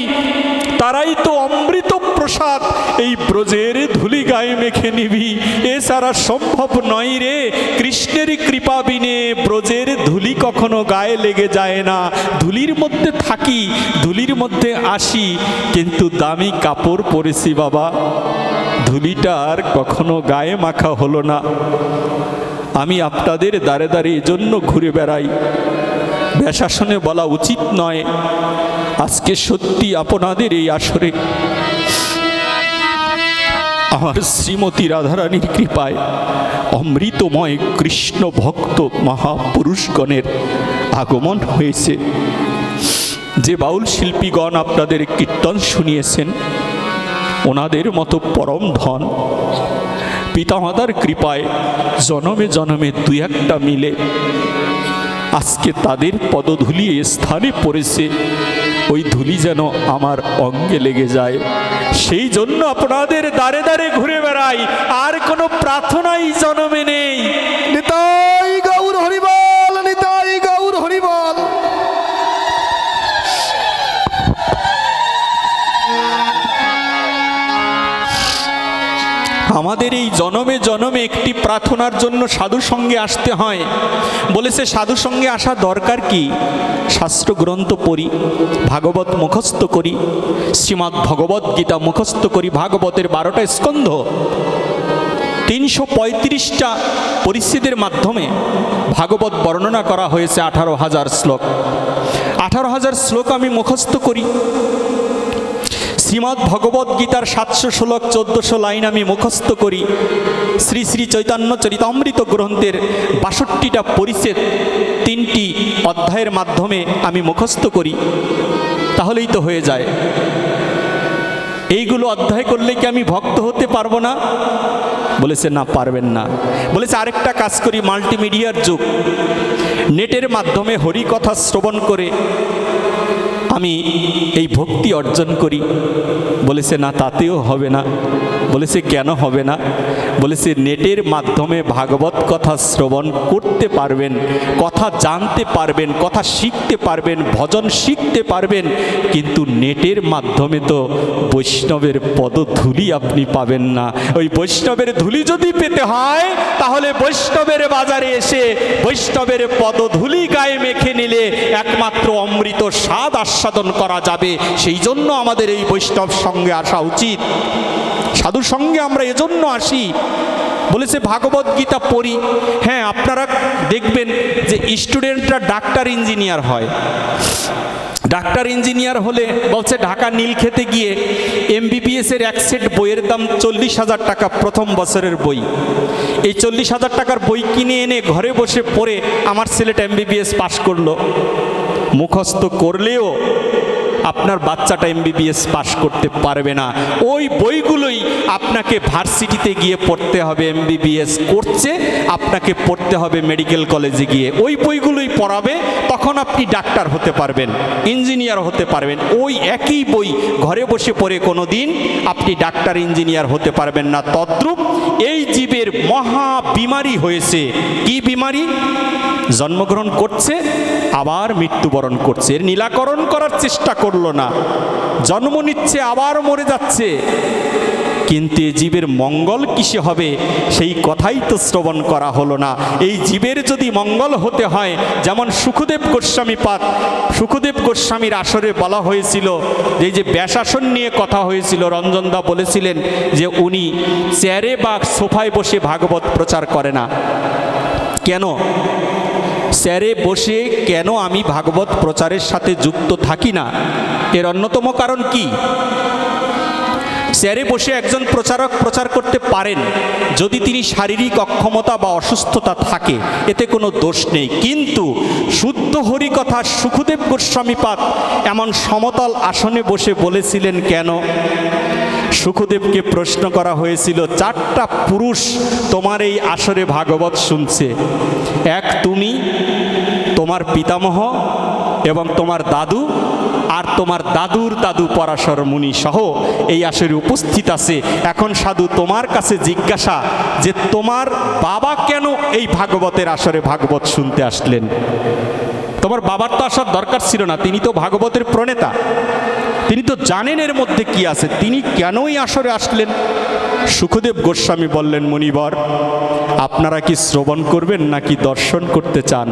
তারাই তো অমৃত প্রসাদ এই ব্রজের ধুলি গায়ে মেখে নিবি। এছাড়া সম্ভব নয় রে। কৃষ্ণের কৃপা বিনে ব্রজের ধুলি কখনো গায়ে লেগে যায় না। ধুলির মধ্যে থাকি, ধুলির মধ্যে আসি, কিন্তু দামি কাপড় পরেছি বাবা, ধুলিটা আর কখনো গায়ে মাখা হলো না। আমি আপনাদের দাঁড়ে দাঁড়িয়ে এজন্য ঘুরে বেড়াই, ব্যাসাসনে বলা উচিত নয়। আজকে সত্যি আপনাদের এই আসরে আমার শ্রীমতী রাধারানীর কৃপায় অমৃতময় কৃষ্ণ ভক্ত মহাপুরুষগণের আগমন হয়েছে। যে বাউল শিল্পীগণ আপনাদের কীর্তন শুনিয়েছেন, ওনাদের মতো পরম ধন পিতামাতার কৃপায় জনমে জনমে দুই একটা মিলে আজকে তাদের পদধূলি এ স্থানে পড়েছে, ওই ধুলি যেন আমার অঙ্গে লেগে যায়। সেই জন্য আপনাদের দাঁড়ে দাঁড়ে ঘুরে বেড়াই, আর কোনো প্রার্থনাই জন্মে নেই। নিতাই গৌর হরিবল, নিতাই গৌর হরিবল। আমাদের এই জনমে জনমে একটি প্রার্থনার জন্য সাধু সঙ্গে আসতে হয়। বলেছে সাধু সঙ্গে আসা দরকার কি? শাস্ত্র গ্রন্থ পড়ি, ভাগবত মুখস্থ করি, শ্রীমদ্ ভগবত গীতা মুখস্থ করি। ভাগবতের 12টা স্কন্ধ, 335টা পরিচ্ছেদের মাধ্যমে ভাগবত বর্ণনা করা হয়েছে। 18,000 শ্লোক, 18,000 শ্লোক আমি মুখস্থ করি। শ্রীমদ্ ভগবত গীতার 700 শ্লোক 1400 লাইন আমি মুখস্থ করি। শ্রী শ্রী চৈতন্য চরিতামৃত গ্রন্থের 62টা পরিচ্ছেদ 3টি অধ্যায়ের মাধ্যমে আমি মুখস্থ করি। তাহলেই তো হয়ে যায়। এইগুলো অধ্যায় করলে কি আমি ভক্ত হতে পারবো না? বলেছে না, পারবেন না। বলেছে আরেকটা কাজ করি, মাল্টিমিডিয়ার যুগ, নেটের মাধ্যমে হরিকথা শ্রবণ করে আমি এই ভক্তি অর্জন করি। বলেছে না, তাতেও হবে না। বলেছে কেন হবে না? বলেছে নেটের মাধ্যমে ভাগবত কথা শ্রবণ করতে পারবেন, কথা জানতে পারবেন, কথা শিখতে পারবেন, ভজন শিখতে পারবেন, কিন্তু নেটের মাধ্যমে তো বৈষ্ণবের পদধূলি আপনি পাবেন না। ওই বৈষ্ণবের ধূলি যদি পেতে হয়, তাহলে বৈষ্ণবের বাজারে এসে বৈষ্ণবের পদধূলি গায়ে মেখে নিলে একমাত্র অমৃত স্বাদ আস্বাদন করা যাবে। সেই জন্য আমাদের এই বৈষ্ণব সঙ্গে আসা উচিত। সাধুর সঙ্গে আমরা এজন্য আসি। বলেছে ভাগবত গীতা পড়ি। হ্যাঁ, আপনারা দেখবেন যে স্টুডেন্টরা ডাক্তার ইঞ্জিনিয়ার হয়। ডাক্তার ইঞ্জিনিয়ার হলে বলছে ঢাকা নীলক্ষেতে গিয়ে MBBS এর এক সেট বইয়ের দাম 40,000 টাকা, প্রথম বছরের বই। এই 40,000 টাকার বই কিনে এনে ঘরে বসে পড়ে আমার ছেলেটা MBBS পাশ করলো। মুখস্থ করলেও আপনার বাচ্চাটা MBBS পাশ করতে পারবে না। ওই বইগুলোই আপনাকে ভার্সিটিতে গিয়ে পড়তে হবে। MBBS করছে, আপনাকে পড়তে হবে মেডিকেল কলেজে গিয়ে। ওই বইগুলোই পড়াবে, তখন আপনি ডাক্তার হতে পারবেন, ইঞ্জিনিয়ার হতে পারবেন। ওই একই বই ঘরে বসে পড়ে কোনো দিন আপনি ডাক্তার ইঞ্জিনিয়ার হতে পারবেন না। তদ্রূপ এই জীবের মহা বিমারি হয়েছে। কি বিমারি? জন্মগ্রহণ করছে, আবার মৃত্যুবরণ করছে। এর নিরাকরণ করার চেষ্টা করলো না। জন্ম নিচ্ছে, আবার মরে যাচ্ছে। কিন্তু এই জীবের মঙ্গল কিসে হবে, সেই কথাই তো শ্রবণ করা হলো না। এই জীবের যদি মঙ্গল হতে হয়, যেমন সুখদেব গোস্বামী পাদ, সুখদেব গোস্বামীর আসরে বলা হয়েছিল, এই যে ব্যাসাসন নিয়ে কথা হয়েছিল, রঞ্জনদা বলেছিলেন যে উনি চেয়ারে বা সোফায় বসে ভাগবত প্রচার করে না। কেন? চেয়ারে বসে কেন আমি ভাগবত প্রচারের সাথে যুক্ত থাকি না? এর অন্যতম কারণ কি? চেয়ারে বসে একজন প্রচারক প্রচার করতে পারেন যদি তিনি শারীরিক অক্ষমতা বা অসুস্থতা থাকে, এতে কোনো দোষ নেই। কিন্তু শুদ্ধ হরিকথা সুখদেব গোস্বামীপাদ এমন সমতল আসনে বসে বলেছিলেন কেন? সুখদেবকে প্রশ্ন করা হয়েছিল, 4টা পুরুষ তোমার এই আসরে ভাগবত শুনছে। এক তুমি, তোমার পিতামহ এবং তোমার দাদু, আর তোমার দাদুর দাদু পরাশর মুনি সহ এই আসরে উপস্থিত আছে। এখন সাধু তোমার কাছে জিজ্ঞাসা যে তোমার বাবা কেন এই ভাগবতের আসরে ভাগবত শুনতে আসলেন? তোমার বাবার তো আসার দরকার ছিল না, তিনি তো ভাগবতের প্রণেতা, তিনি তো জানেন এর মধ্যে কি আছে, তিনি কেনই আসরে আসলেন? সুখদেব গোস্বামী বললেন, মুনিবর আপনারা কি শ্রবণ করবেন নাকি দর্শন করতে চান?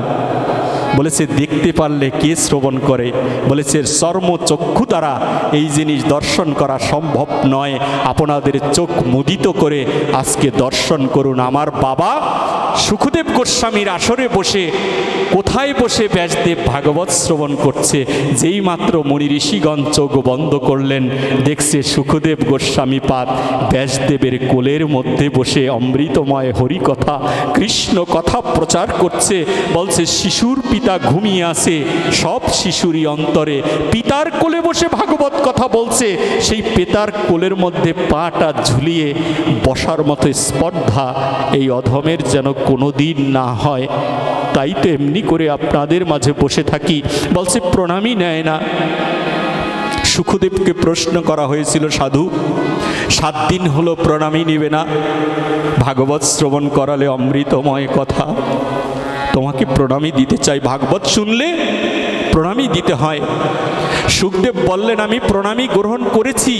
বলেছে দেখতে পারলে কে শ্রবণ করে? বলেছে চর্মচক্ষু দ্বারা এই জিনিস দর্শন করা সম্ভব নয়, আপনাদের চোখ মুদিত করে আজকে দর্শন করুন। আমার বাবা সুখদেব গোস্বামীর আসরে বসে কোথায় বসে ব্যাসদেব ভাগবত শ্রবণ করছে, যেই মাত্র মুনি ঋষিগণ চোখ বন্ধ করলেন, দেখছে সুখদেব গোস্বামীপাদ ব্যাসদেবের কোলের মধ্যে বসে অমৃতময় হরিকথা কৃষ্ণ কথা প্রচার করছে। বলছে শিশুর পিতা ঘুমিয়ে আছে, সব শিশুরই অন্তরে পিতার কোলে বসে ভাগবত কথা বলছে। সেই পিতার কোলের মধ্যে পাটা ঝুলিয়ে বসার মতো স্পর্ধা এই অধমের যেন কোনো দিন না হয়। তাই তো এমনি করে আপনাদের মাঝে বসে থাকি। বলছে প্রণামই নেয় না। সুখদেবকে প্রশ্ন করা হয়েছিল, সাধু 7 দিন হলো প্রণামই নেবে না, ভাগবত শ্রবণ করালে অমৃতময় কথা, তোমাকে প্রণামী দিতে চাই, ভাগবত শুনলে প্রণামী দিতে হয়। সুখদেব বললেন, আমি প্রণামী গ্রহণ করেছি।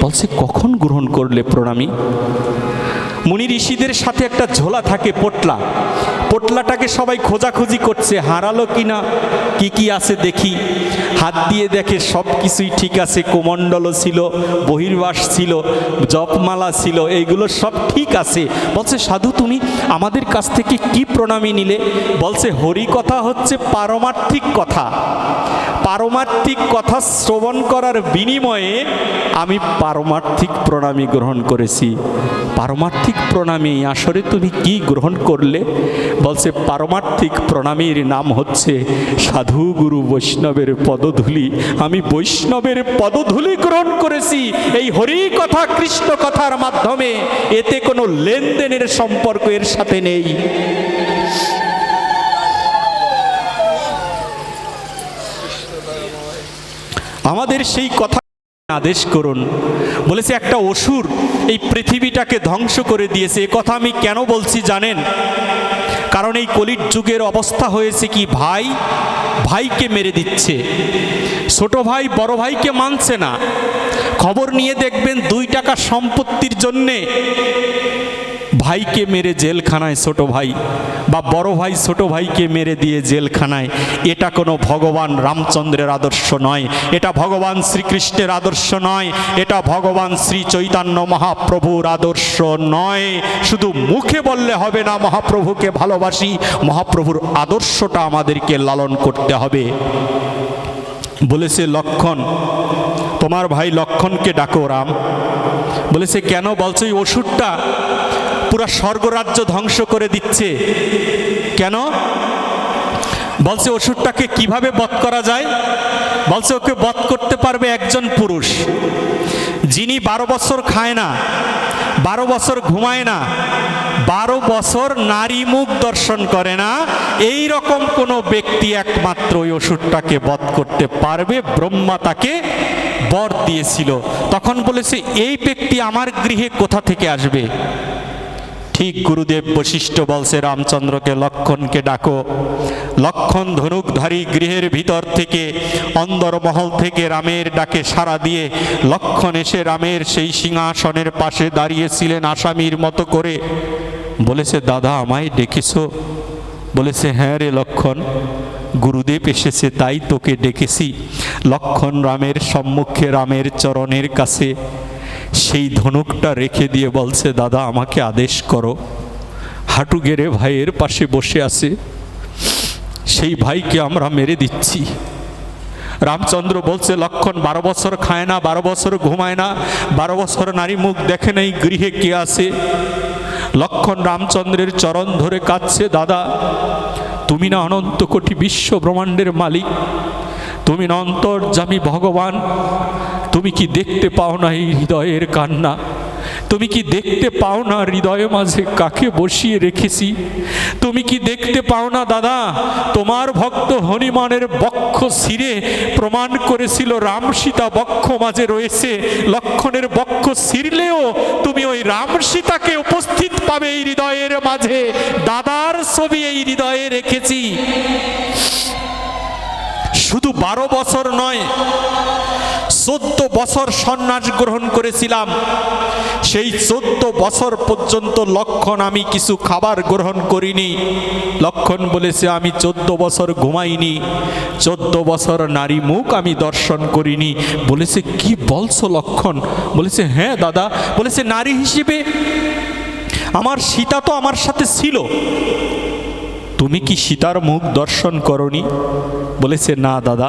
বলছে কখন গ্রহণ করলে প্রণামী? মুনি ঋষিদের সাথে একটা ঝোলা থাকে, পোটলা, পোটলাটাকে সবাই খোঁজাখুঁজি করছে, হারালো কিনা, কি কি আছে দেখি। হাত দিয়ে দেখে সব কিছুই ঠিক আছে, কোমণ্ডলও ছিল, বহির্বাস ছিল, জপমালা ছিল, এইগুলো সব ঠিক আছে। বলছে সাধু তুমি আমাদের কাছ থেকে কি প্রণামী নিলে? বলছে হরি কথা হচ্ছে পারমার্থিক কথা, পারমার্থিক কথা শ্রবণ করার বিনিময়ে আমি পারমার্থিক প্রণামী গ্রহণ করেছি। পারমার্থিক প্রণামী আসলে তুমি কি গ্রহণ করলে? বলছে পারমার্থিক প্রণামীর নাম হচ্ছে সাধু গুরু বৈষ্ণবের পদধূলি। আমি বৈষ্ণবের পদধূলি গ্রহণ করেছি এই হরি কথা কৃষ্ণ কথার মাধ্যমে। এতে কোনো লেনদেনের সম্পর্ক এর সাথে নেই। আমাদের সেই কথা আদেশ করুন। বলেছে একটা অসুর এই পৃথিবীটাকে ধ্বংস করে দিয়েছে। এ কথা আমি কেন বলছি জানেন? কারণ এই কলির যুগের অবস্থা হয়েছে কি, ভাই ভাইকে মেরে দিচ্ছে, ছোট ভাই বড় ভাইকে মানছে না। খবর নিয়ে দেখবেন 2 টাকা সম্পত্তির জন্যে ভাইকে মেরে জেলখানায় ছোট ভাই, বা বড় ভাই ছোট ভাইকে মেরে দিয়ে জেলখানায়। এটা কোনো ভগবান রামচন্দ্রের আদর্শ নয়, এটা ভগবান শ্রীকৃষ্ণের আদর্শ নয়, এটা ভগবান শ্রী চৈতন্য মহাপ্রভুর আদর্শ নয়। শুধু মুখে বললে হবে না মহাপ্রভুকে ভালোবাসি, মহাপ্রভুর আদর্শটা আমাদেরকে লালন করতে হবে। বলেছে লক্ষণ, তোমার ভাই লক্ষণকে ডাকো রাম। বলেছে কেন? বলছে ওই অসুরটা পুরা স্বর্গরাজ্য ধ্বংস করে দিচ্ছে। কেন? বলছে অসুরটাকে কিভাবে বধ করা যায়? বলছে ওকে বধ করতে পারবে একজন পুরুষ যিনি 12 বছর খায় না, 12 বছর ঘুমায় না, 12 বছর নারী মুখ দর্শন করে না। এই রকম কোনো ব্যক্তি একমাত্র ওই অসুরটাকে বধ করতে পারবে। ব্রহ্মা তাকে বর দিয়েছিল। তখন বলেছে এই ব্যক্তি আমার গৃহে কোথা থেকে আসবে? ঠিক গুরুদেব বশিষ্ঠ বলছে রামচন্দ্রকে, লক্ষণকে ডাকো। লক্ষণ ধনুকধারী গৃহের ভিতর থেকে, অন্দরমহল থেকে রামের ডাকে সাড়া দিয়ে লক্ষণ এসে রামের সেই সিংহাসনের পাশে দাঁড়িয়েছিলেন আসামির মতো করে। বলেছে দাদা আমায় ডেকেছো? বলেছে হ্যাঁ রে লক্ষণ, গুরুদেব এসেছে তাই তোকে ডেকেছি। লক্ষণ রামের সম্মুখে রামের চরণের কাছে সেই ধনুকটা রেখে দিয়ে বলছে দাদা আমাকে আদেশ করো। হাঁটু গেড়ে ভাইয়ের পাশে বসে আছে, সেই ভাইকে আমরা মেরে দিচ্ছি। রামচন্দ্র বলছে লক্ষণ 12 বছর খায় না, 12 বছর ঘুমায় না, 12 বছর নারী মুখ দেখে নাই, গৃহে কে আছে? লক্ষণ রামচন্দ্রের চরণ ধরে কাঁদছে, দাদা তুমি না অনন্ত কোটি বিশ্ব ব্রহ্মাণ্ডের মালিক, তুমি না অন্তর্যামী ভগবান, তুমি কি দেখতে পাও না এই হৃদয়ের কান্না? তুমি কি দেখতে পাও না হৃদয়ের মাঝে কাকে বসিয়ে রেখেছি? তুমি কি দেখতে পাও না দাদা তোমার ভক্ত হনুমানের বক্ষ ছিঁড়ে প্রমাণ করেছিল রাম সীতা বক্ষ মাঝে রয়েছে। লক্ষণের বক্ষ ছিঁড়লেও তুমি ওই রাম সীতাকে উপস্থিত পাবে এই হৃদয়ের মাঝে। দাদার ছবি এই হৃদয়ে রেখেছি। শুধু 12 বছর নয়, 14 বছর সন্ন্যাস গ্রহণ করেছিলাম। সেই 14 বছর পর্যন্ত লক্ষণ আমি কিছু খাবার গ্রহণ করিনি। লক্ষণ বলেছে আমি 14 বছর ঘুমাইনি, 14 বছর নারী মুখ আমি দর্শন করিনি। বলেছে কি বলছো লক্ষণ? বলেছে হ্যাঁ দাদা। বলেছে নারী হিসেবে আমার সীতা তো আমার সাথে ছিল, তুমি কি সীতার মুখ দর্শন করনি? বলেছে না দাদা,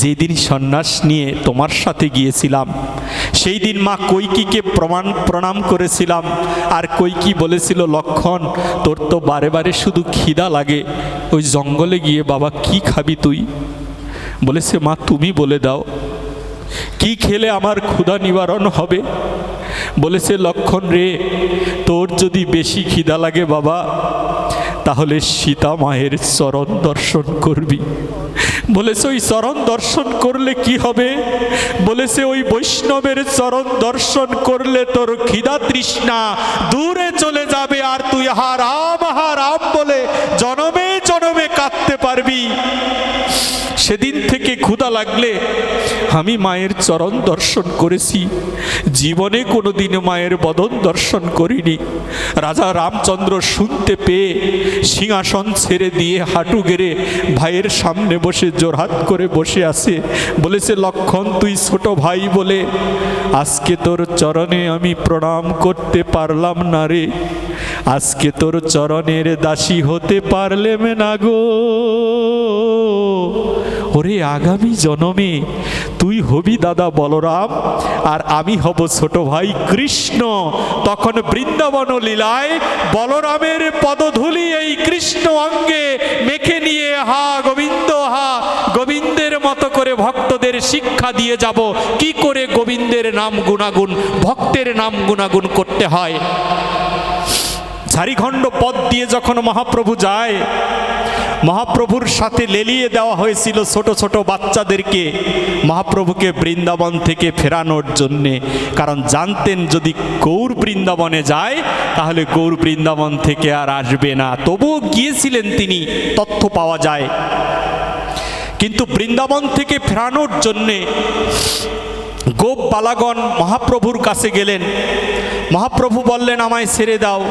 যেদিন সন্ন্যাস নিয়ে তোমার সাথে গিয়েছিলাম সেই দিন মা কৈকিকে প্রণাম করেছিলাম। আর কৈকি বলেছিল লক্ষণ তোর তো বারে বারে শুধু খিদা লাগে, ওই জঙ্গলে গিয়ে বাবা কি খাবি তুই? বলেছে মা তুমি বলে দাও কি খেলে আমার ক্ষুধা নিবারণ হবে? বলেছে লক্ষণ রে তোর যদি বেশি খিদা লাগে বাবা তাহলে সীতা মায়ের চরণ দর্শন করবি। বলেছে ওই চরণ দর্শন করলে কি হবে? বলেছে ওই বৈষ্ণবের চরণ দর্শন করলে তোর খিদা তৃষ্ণা দূরে চলে যাবে, আর তুই হা রাম বলে জনমে জনমে কাঁদতে পারবি। সেদিন থেকে ক্ষুধা লাগলে আমি মায়ের চরণ দর্শন করেছি, জীবনে কোনোদিন মায়ের বদন দর্শন করিনি। রাজা রামচন্দ্র শুনতে পেয়ে সিংহাসন ছেড়ে দিয়ে হাঁটু গেড়ে ভাইয়ের সামনে বসে জোরহাত করে বসে আছে। বলেছে, লক্ষণ তুই ছোট ভাই বলে আজকে তোর চরণে আমি প্রণাম করতে পারলাম না রে, আজকে তোর চরণের দাসী হতে পারলেম না গো। ওরে আগামী জনমে তুই হবি দাদা বলরাম, আর আমি হব ছোট ভাই কৃষ্ণ। তখন বৃন্দাবন লীলায় বলরামের পদধূলি এই কৃষ্ণ অঙ্গে মেখে নিয়ে হা গোবিন্দ হা গোবিন্দের মতো করে ভক্তদের শিক্ষা দিয়ে যাব কি করে গোবিন্দের নাম গুণাগুণ, ভক্তের নাম গুণাগুণ করতে হয়। ঝাড়িখণ্ড পথ দিয়ে যখন মহাপ্রভু যায়, মহাপ্রভুর সাথে লেলিয়ে দেওয়া হয়েছিল ছোট ছোট বাচ্চাদেরকে মহাপ্রভুকে বৃন্দাবন থেকে ফেরানোর জন্যে, কারণ জানতেন যদি গৌর বৃন্দাবনে যায় তাহলে গৌর বৃন্দাবন থেকে আর আসবে না। তবুও গিয়েছিলেন তিনি, তথ্য পাওয়া যায়। কিন্তু বৃন্দাবন থেকে ফেরানোর জন্যে গোপ বালাগণ মহাপ্রভুর কাছে গেলেন। মহাপ্রভু বললেন, আমায় ছেড়ে দাও।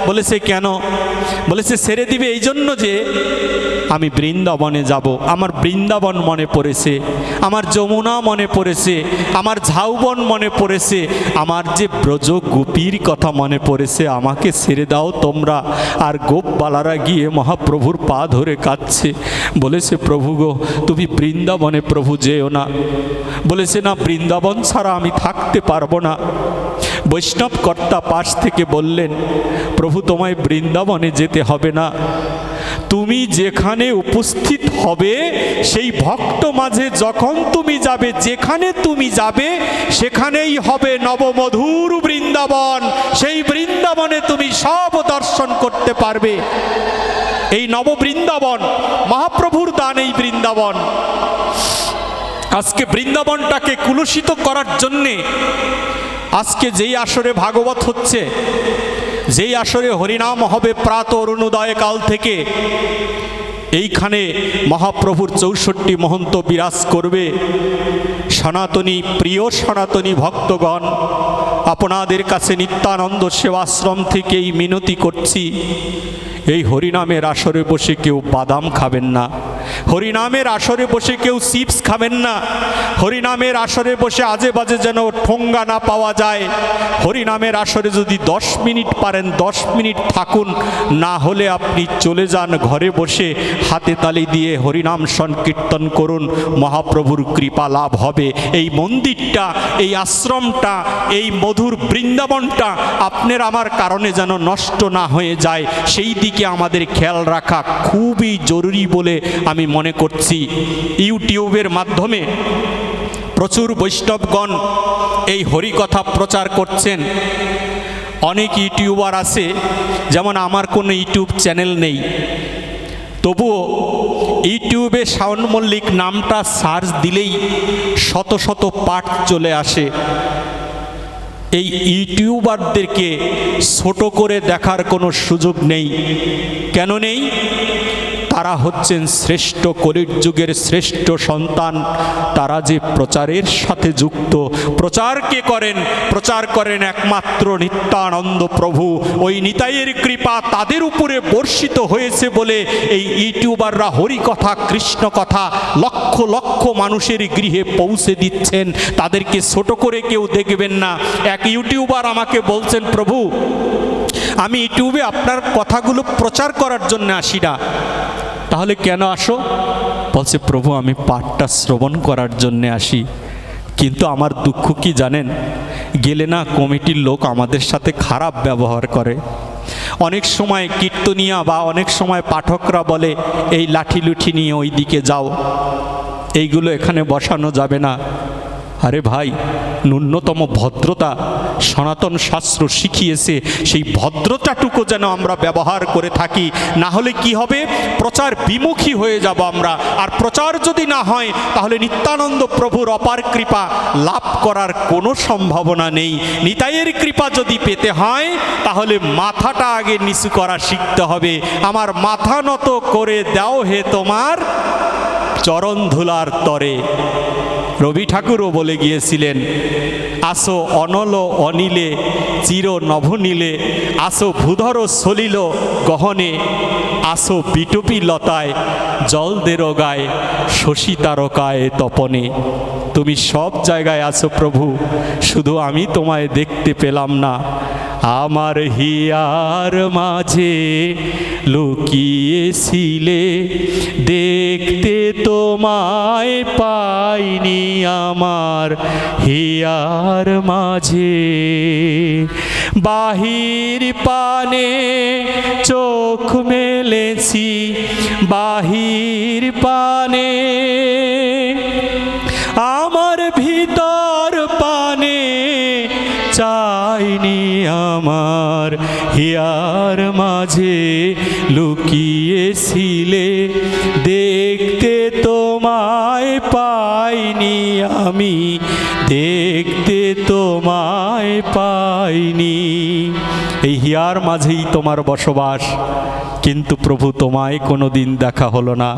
বলেছে, কেন? বলেছে, ছেড়ে দিবে এই জন্য যে আমি বৃন্দাবনে যাব, আমার বৃন্দাবন মনে পড়েছে, আমার যমুনা মনে পড়েছে, আমার ঝাউবন মনে পড়েছে, আমার যে ব্রজ গোপীর কথা মনে পড়েছে, আমাকে ছেড়ে দাও তোমরা। আর গোপবালারা গিয়ে মহাপ্রভুর পা ধরে কাঁদছে। বলেছে, প্রভু গো, তুমি বৃন্দাবনে প্রভু যেও না। বলেছে, না, বৃন্দাবন ছাড়া আমি থাকতে পারবো না। বৈষ্ণব কর্তা পাশ থেকে বললেন, প্রভু তোমায় বৃন্দাবনে যেতে হবে না, তুমি যেখানে উপস্থিত হবে সেই ভক্ত মাঝে যখন তুমি যাবে, যেখানে তুমি যাবে সেখানেই হবে নবমধুর বৃন্দাবন। সেই বৃন্দাবনে তুমি সব দর্শন করতে পারবে। এই নব বৃন্দাবন মহাপ্রভুর দান। এই বৃন্দাবন আজকে বৃন্দাবনটাকে কুলুষিত করার জন্যে আজকে যেই আসরে ভাগবত হচ্ছে, যেই আসরে হরিনাম হবে প্রাত অরুণোদয় কাল থেকে, এইখানে মহাপ্রভুর 64 মহন্ত বিরাজ করবে। সনাতনী, প্রিয় সনাতনী ভক্তগণ, আপনাদের কাছে নিত্যানন্দ সেবাশ্রম থেকেই মিনতি করছি, এই হরিনামের আসরে বসে কেউ বাদাম খাবেন না, হরিনামের আসরে বসে কেউ চিপস খাবেন না, হরিনামের আসরে বসে আজে বাজে যেন ঠোঙ্গা না পাওয়া যায়। হরিনামের আসরে যদি 10 মিনিট পারেন 10 মিনিট থাকুন, না হলে আপনি চলে যান ঘরে বসে হাতে তালি দিয়ে হরিনাম সংকীর্তন করুন, মহাপ্রভুর কৃপা লাভ হবে। এই মন্দিরটা, এই আশ্রমটা, এই মধুর বৃন্দাবনটা আপনার আমার কারণে যেন নষ্ট না হয়ে যায়, সেই দিকে আমাদের খেয়াল রাখা খুবই জরুরি বলে আমি মনে করছি। ইউটিউবের মাধ্যমে প্রচুর বৈষ্ণবগণ এই হরিকথা প্রচার করছেন। অনেক ইউটিউবার আছে, যেমন আমার কোনো ইউটিউব চ্যানেল নেই, তবুও ইউটিউবে শাওন মল্লিক নামটা সার্চ দিলেই শত শত পাঠ চলে আসে। এই ইউটিউবারদেরকে ছোট করে দেখার কোনো সুযোগ নেই। কেন নেই? তারা হচ্ছেন শ্রেষ্ঠ, কলির যুগের শ্রেষ্ঠ সন্তান। তারা যে প্রচারের সাথে যুক্ত, প্রচার কে করেন? প্রচার করেন একমাত্র নিত্যানন্দ প্রভু। ওই নিতাইয়ের কৃপা তাদের উপরে বর্ষিত হয়েছে বলে এই ইউটিউবাররা হরিকথা, কৃষ্ণ কথা লক্ষ লক্ষ মানুষের গৃহে পৌঁছে দিচ্ছেন। তাদেরকে ছোট করে কেউ দেখবেন না। এক ইউটিউবার আমাকে বলছেন, প্রভু আমি ইউটিউবে আপনার কথাগুলো প্রচার করার জন্য আসি না। তাহলে কেন আসো? বলছে, প্রভু আমি পাঠটা শ্রবণ করার জন্যে আসি। কিন্তু আমার দুঃখ কি জানেন? গেলে না কমিটির লোক আমাদের সাথে খারাপ ব্যবহার করে। অনেক সময় কীর্তনিয়া বা অনেক সময় পাঠকরা বলে, এই লাঠি লুঠি নিয়ে ওই দিকে যাও, এইগুলো এখানে বসানো যাবে না। আরে ভাই, ন্যূনতম ভদ্রতা সনাতন শাস্ত্র শিখিয়েছে, সেই ভদ্রতাটুকু যেন আমরা ব্যবহার করে থাকি। না হলে কি হবে, প্রচার বিমুখী হয়ে যাব আমরা। আর প্রচার যদি না হয় তাহলে নিত্যানন্দ প্রভুর অপার কৃপা লাভ করার কোনো সম্ভাবনা নেই। নিতাইয়ের কৃপা যদি পেতে হয় তাহলে মাথাটা আগে নিচু করা শিখতে হবে। আমার মাথা নত করে দাও হে তোমার চরণ ধুলার তরে। রবি ঠাকুরও বলে গিয়েছিলেন, আসো অনল অনিলে চির নভনীলে, আসো ভূধর সলিল গহনে, আসো বিটপি লতায় জল দেরোগায় শশী তারকায় তপনে। তুমি সব জায়গায় আছো প্রভু, শুধু আমি তোমায় দেখতে পেলাম না। আমার হিয়ার মাঝে লুকিয়েছিলে, দেখতে তোমায় পাইনি আমার হিয়ার মাঝে। বাহির পানে চোখ মেলেছি, বাহির পানে আমার ভিতর পানে চাইনি আমার হিয়ার মাঝে লুকিয়েছিলে, দেখতে তোমায় পাইনি আমি, দেখতে তোমায় পাইনি। এই হিয়ার মাঝেই তোমার বসবাস, কিন্তু প্রভু তোমায় কোনো দিন দেখা হলো না।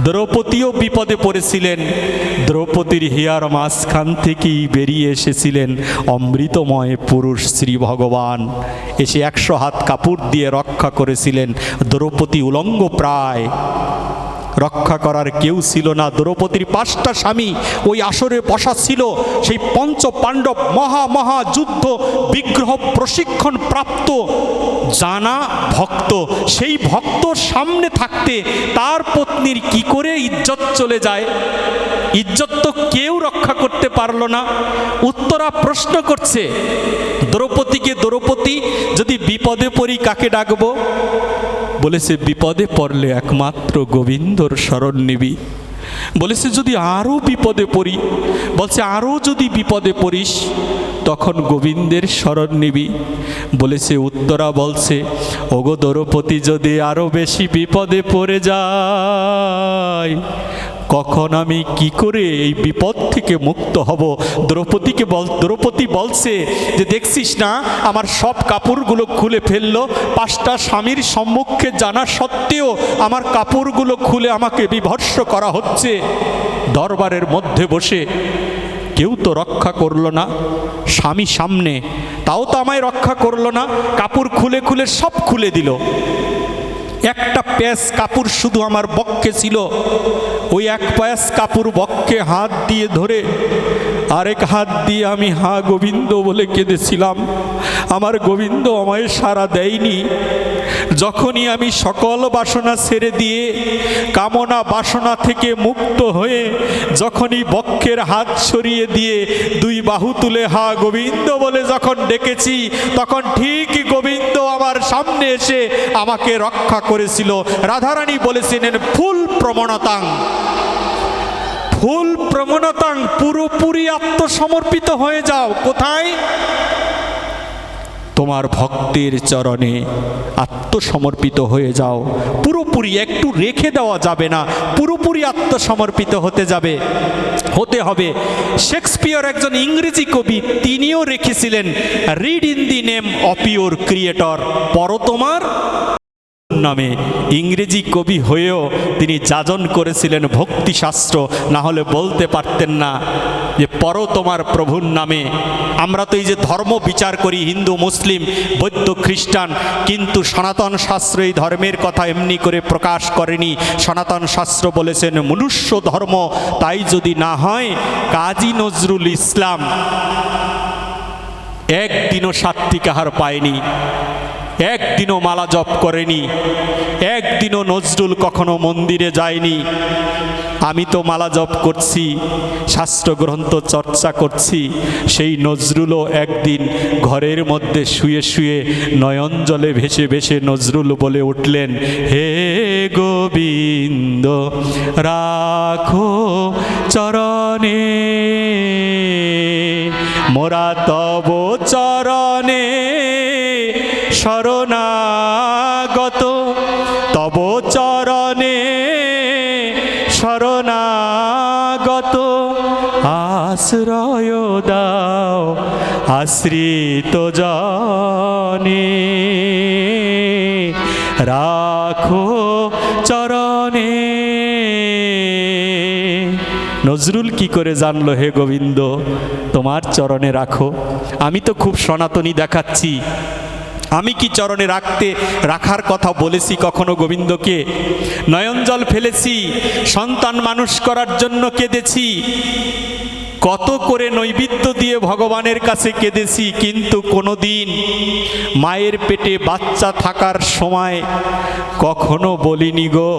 দ্রৌপদীও বিপদে পড়েছিলেন, দ্রৌপদীর হিয়ার মাঝখান থেকেই বেরিয়ে এসেছিলেন অমৃতময় পুরুষ শ্রী ভগবান। এসে 100 হাত কাপড় দিয়ে রক্ষা করেছিলেন। দ্রৌপদী উলঙ্গ প্রায়, রক্ষা করার কেউ ছিল না। দ্রৌপদীর 5টা স্বামী ওই আসরে বসা ছিল। সেই পঞ্চ পাণ্ডব মহা যুদ্ধ বিগ্রহ প্রশিক্ষণ প্রাপ্ত জানা ভক্ত, সেই ভক্ত সামনে থাকতে তার পত্নীর কি করে ইজ্জত চলে যায়? ইজ্জত তো কেউ রক্ষা করতে পারলো না। উত্তরা প্রশ্ন করছে দ্রৌপদীকে, দ্রৌপদী যদি বিপদে পড়ি কাকে ডাকবো? বলেছে বিপদে পড়লে একমাত্র গোবিন্দর শরণ নিবি। বলেছে যদি আরও বিপদে পড়ি, বলছে আরও যদি বিপদে পড়িস তখন গোবিন্দের শরণ নিবি। বলেছে উত্তরা বলছে, ওগো দ্রৌপদী যদি আরও বেশি বিপদে পড়ে যায় কখন আমি কি করে এই বিপদ থেকে মুক্ত হব? দ্রৌপদী বলছে যে দেখছিস না আমার সব কাপড়গুলো খুলে ফেললো, 5টা স্বামীর সম্মুখে জানা সত্ত্বেও আমার কাপড়গুলো খুলে আমাকে বিভৎস করা হচ্ছে। দরবারের মধ্যে বসে কেউ তো রক্ষা করলো না, স্বামী সামনে তাও তো আমায় রক্ষা করলো না। কাপড় খুলে খুলে সব খুলে দিল। একটা প্যাচ কাপড় শুধু আমার বক্ষে ছিল, ওই এক প্যাচ কাপড় বক্ষে হাত দিয়ে ধরে আরেক হাত দিয়ে আমি হা গোবিন্দ বলে কেঁদেছিলাম। আমার গোবিন্দ আমায় সাড়া দেয়নি। যখনই আমি সকল বাসনা ছেড়ে দিয়ে কামনা বাসনা থেকে মুক্ত হয়ে যখনই বক্ষের হাত সরিয়ে দিয়ে 2 বাহু তুলে হা গোবিন্দ বলে যখন ডেকেছি, তখন ঠিক গোবিন্দ আমার সামনে এসে আমাকে রক্ষা করেছিল। রাধারানী বলেছিলেন ফুল প্রমণতাং, ফুল প্রমণতাং, পুরোপুরি আত্মসমর্পিত হয়ে যাও। কোথায়? তোমার ভক্তের চরণে আত্মসমর্পিত হয়ে যাও। পুরোপুরি, একটু রেখে দেওয়া যাবে না, পুরোপুরি আত্মসমর্পিত হতে হবে। শেক্সপিয়র একজন ইংরেজি কবি, তিনিও রেখেছিলেন read in the name of your creator. পড়ো তোমার নামে। ইংরেজি কবি হয়েও তিনি যাজন করেছিলেন ভক্তিশাস্ত্র, না হলে বলতে পারতেন না যে পড়ো তোমার প্রভুর নামে। আমরা তো এই যে ধর্ম বিচার করি, হিন্দু মুসলিম বৌদ্ধ খ্রিস্টান, কিন্তু সনাতন শাস্ত্র এই ধর্মের কথা এমনি করে প্রকাশ করেনি। সনাতন শাস্ত্র বলেছেন মনুষ্য ধর্ম। তাই যদি না হয়, কাজী নজরুল ইসলাম একদিনও সাত্বিকাহার পায়নি, একদিনও মালা জপ করেনি, একদিনও নজরুল কখনো মন্দিরে যায়নি। আমি তো মালা জপ করছি, শাস্ত্র গ্রন্থ চর্চা করছি। সেই নজরুলও একদিন ঘরের মধ্যে শুয়ে শুয়ে নয়ন জলে ভেসে ভেসে নজরুল বলে উঠলেন, হে গোবিন্দ রাখো চরণে মোরা তব চরণে শরণাগত, তব চরণে শরণাগত, আশ্রয় দাও আশ্রিত জনে, রাখো চরণে। নজরুল কি করে জানলো হে গোবিন্দ তোমার চরণে রাখো? আমি তো খুব সনাতনী দেখাচ্ছি, আমি কি চরণে রাখার কথা বলেছি কখনো গোবিন্দকে? নয়ন জল ফেলেছি, সন্তান মানুষ করার জন্য কেঁদেছি, কত করে নৈবেদ্য দিয়ে ভগবানের কাছে কেঁদেছি, কিন্তু কোনোদিন মায়ের পেটে বাচ্চা থাকার সময় কখনো বলিনি গো।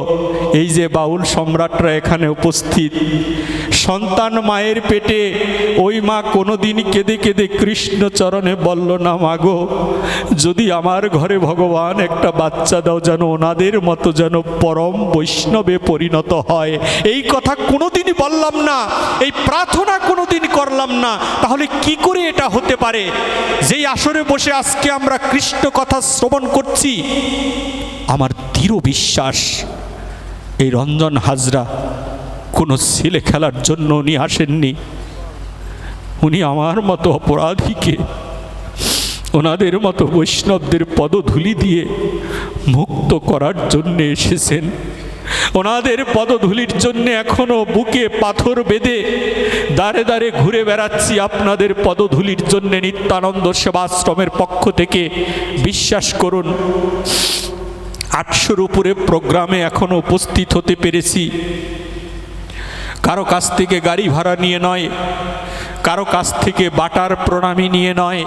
এই যে বাউল সম্রাটরা এখানে উপস্থিত, সন্তান মায়ের পেটে, ওই মা কোনোদিন কেঁদে কেঁদে কৃষ্ণ চরণে বলল না, মাগো যদি আমার ঘরে ভগবান একটা বাচ্চা দাও, যেন ওনাদের মতো যেন পরম বৈষ্ণবে পরিণত হয়। এই কথা কোনোদিনই বললাম না, এই প্রার্থনা কোনোদিন করলাম না। তাহলে কি করে এটা হতে পারে? যেই আসরে বসে আজকে আমরা কৃষ্ণ কথা শ্রবণ করছি, আমার দৃঢ় বিশ্বাস এই রঞ্জন হাজরা কোনো ছেলে খেলার জন্য উনি আসেননি। উনি আমার মতো অপরাধীকে ওনাদের মতো বৈষ্ণবদের পদধূলি দিয়ে মুক্ত করার জন্য এসেছেন। ওনাদের পদধূলির জন্য এখনো বুকে পাথর বেঁধে দাঁড়ে দাঁড়ে ঘুরে বেড়াচ্ছি আপনাদের পদধূলির জন্য। নিত্যানন্দ সেবাশ্রমের পক্ষ থেকে বিশ্বাস করুন 800-র উপরে প্রোগ্রামে এখনো উপস্থিত হতে পেরেছি। কারো কাছ থেকে গাড়ি ভাড়া নিয়ে নয়, কারো কাছ থেকে বাটার প্রণামী নিয়ে নয়,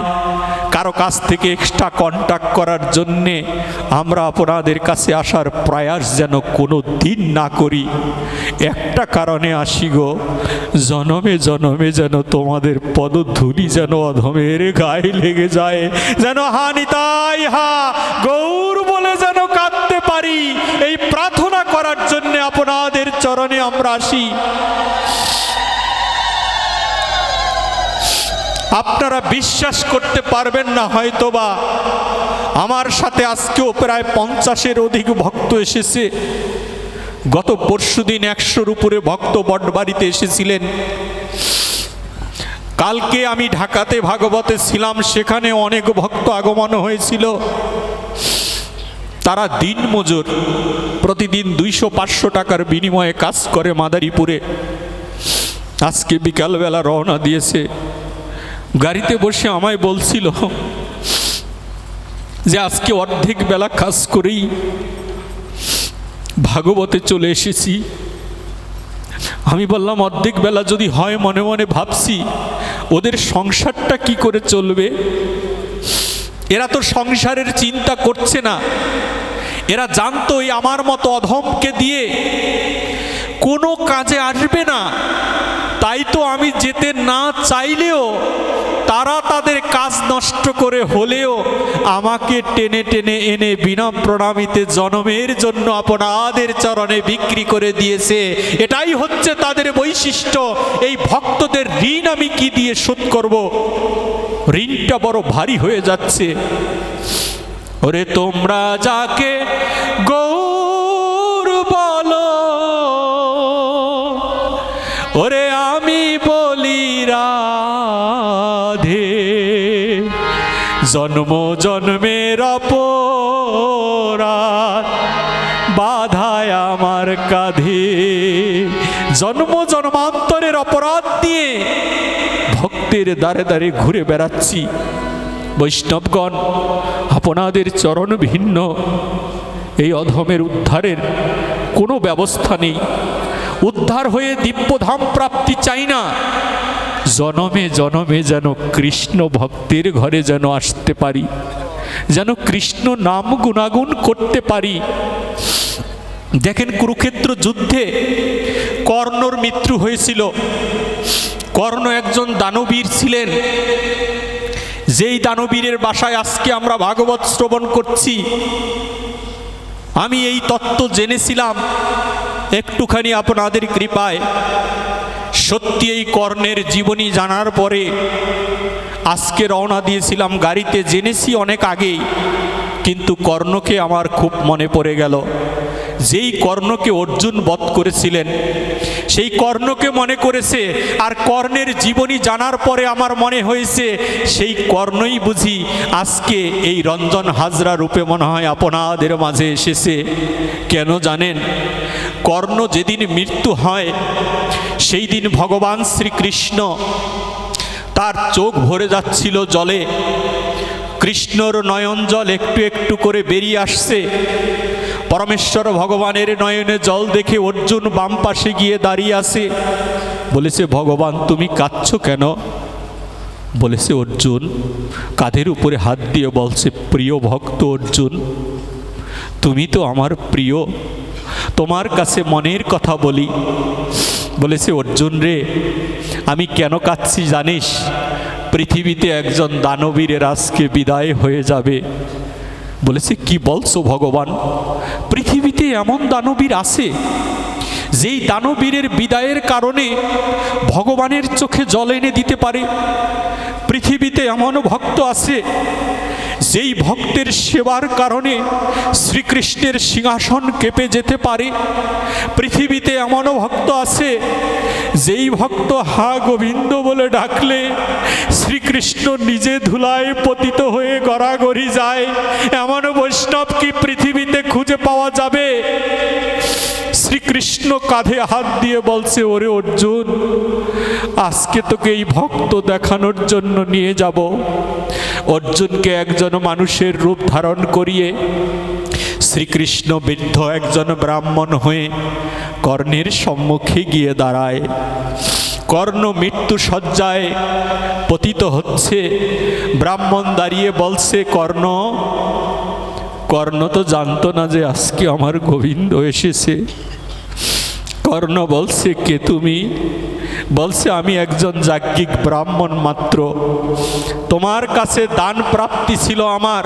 কারো কাছ থেকে এক্সট্রা কন্ট্যাক্ট করার জন্যে আমরা আপনাদের কাছে আসার প্রয়াস যেন কোনো দিন না করি। একটা কারণে আসি গো, জনমে জনমে যেন তোমাদের পদধূলি যেন অধমের গায়ে লেগে যায়, যেন হা নিতাই হা গৌর বলে যেন কাঁদতে পারি। এই প্রার্থনা করার জন্য আপনাদের চরণে আমরা আসি। আপনারা বিশ্বাস করতে পারবেন না হয়তোবা, আমার সাথে আজকেও প্রায় 50-এর অধিক ভক্ত এসেছে। গত পরশুদিন 100-র উপরে ভক্ত বটবাড়িতে এসেছিলেন। কালকে আমি ঢাকাতে ভাগবতে ছিলাম, সেখানে অনেক ভক্ত আগমন হয়েছিল। তারা দিনমজুর, প্রতিদিন 200-500 টাকার বিনিময়ে কাজ করে মাদারীপুরে। আজকে বিকালবেলা রওনা দিয়েছে। গাড়িতে বসে আমায় বলছিল যে আজকে অর্ধেক বেলা কাজ করেই ভাগবতে চলে এসেছি। আমি বললাম অর্ধেক বেলা যদি হয়, মনে মনে ভাবছি ওদের সংসারটা কি করে চলবে। এরা তো সংসারের চিন্তা করছে না। এরা জানতো এই আমার মতো অধমকে দিয়ে কোনো কাজে আসবে না। তাই তো আমি যেতে না চাইলেও তারা তাদের কাজ নষ্ট করে হলেও আমাকে টেনে টেনে এনে বিনা প্রণামীতে জনমের জন্য আপনাদের চরণে বিক্রি করে দিয়েছে। এটাই হচ্ছে তাদের বৈশিষ্ট্য। এই ভক্তদের ঋণ আমি কি দিয়ে শোধ করব? ঋণটা বড় ভারী হয়ে যাচ্ছে। ওরে তোমরা যাকে গৌর বলো, ওরে আমি বলি রাধে, জন্ম জন্মের অপরাধ বাধায় আমার কাঁধে। জন্ম জন্মান্তরের অপরাধ দিয়ে ভক্তের দ্বারে দ্বারে ঘুরে বেড়াচ্ছি। বৈষ্ণবগণ, আপনাদের চরণ ভিন্ন, এই অধমের উদ্ধারের কোনো ব্যবস্থা নেই। উদ্ধার হয়ে দিব্যধাম প্রাপ্তি চাই না, জনমে জনমে যেন কৃষ্ণ ভক্তের ঘরে যেন আসতে পারি, যেন কৃষ্ণ নাম গুণাগুণ করতে পারি। দেখেন, কুরুক্ষেত্র যুদ্ধে কর্ণর মৃত্যু হয়েছিল। কর্ণ একজন দানবীর ছিলেন, যেই দানবীরের বাসায় আজকে আমরা ভাগবত শ্রবণ করছি। আমি এই তত্ত্ব জেনেছিলাম একটুখানি আপনাদের কৃপায় সত্যি এই কর্ণের জীবনী জানার পরে আজকে রওনা দিয়েছিলাম গাড়িতে, জেনেছি অনেক আগেই, কিন্তু কর্ণকে আমার খুব মনে পড়ে গেল। যেই কর্ণকে অর্জুন বধ করেছিলেন সেই কর্ণকে মনে করেছে, আর কর্ণের জীবনী জানার পরে আমার মনে হয়েছে সেই কর্ণই বুঝি আজকে এই রঞ্জন হাজরা রূপে মনে হয় আপনাদের মাঝে এসেছে। কেন জানেন? কর্ণ যেদিন মৃত্যু হয় সেই দিন ভগবান শ্রীকৃষ্ণ, তার চোখ ভরে যাচ্ছিল জলে, কৃষ্ণর নয়ন জল একটু একটু করে বেরিয়ে আসছে। পরমেশ্বর ভগবানের নয়নে জল দেখে অর্জুন বাম পাশে গিয়ে দাঁড়িয়ে আছে। বলেছে, ভগবান তুমি কাঁদছো কেন? বলেছে অর্জুন, কাঁধের উপরে হাত দিয়ে বলছে, প্রিয় ভক্ত অর্জুন, তুমি তো আমার প্রিয়, তোমার কাছে মনের কথা বলি। বলেছে, অর্জুন রে, আমি কেন কাঁদছি জানিস? পৃথিবীতে একজন দানবীরের আজকে বিদায় হয়ে যাবে। বলেছে, কি বলছো ভগবান? পৃথিবীতে এমন দানবীর আছে যেই দানবীরের বিদায়ের কারণে ভগবানের চোখে জল এনে দিতে পারে? পৃথিবীতে এমন ভক্ত আছে যেই ভক্তের সেবার কারণে শ্রীকৃষ্ণের সিংহাসন কেঁপে যেতে পারে? পৃথিবীতে এমন ভক্ত আছে যেই ভক্ত হা গোবিন্দ বলে ডাকলে শ্রীকৃষ্ণ নিজে ধুলায় পতিত হয়ে গড়াগড়ি যায়? এমন বৈষ্ণব কি পৃথিবীতে খুঁজে পাওয়া যাবে? শ্রীকৃষ্ণ কাঁধে হাত দিয়ে বলছে, ওরে অর্জুন, আজকে তোকে এই ভক্ত দেখানোর জন্য নিয়ে যাব। অর্জুনকে একজন মানুষের রূপ ধারণ করিয়ে শ্রীকৃষ্ণ বৃদ্ধ একজন ব্রাহ্মণ হয়ে কর্ণের সম্মুখে গিয়ে দাঁড়ায়। কর্ণ মৃত্যু শয্যায় পতিত হচ্ছে। ব্রাহ্মণ দাঁড়িয়ে বলছে, কর্ণ, কর্ণ তো জানতো না যে আজকে আমার গোবিন্দ এসেছে। কর্ণ বলছে, কে তুমি? বলছে, আমি একজন যাজ্ঞিক ব্রাহ্মণ মাত্র, তোমার কাছে দান প্রাপ্তি ছিল আমার,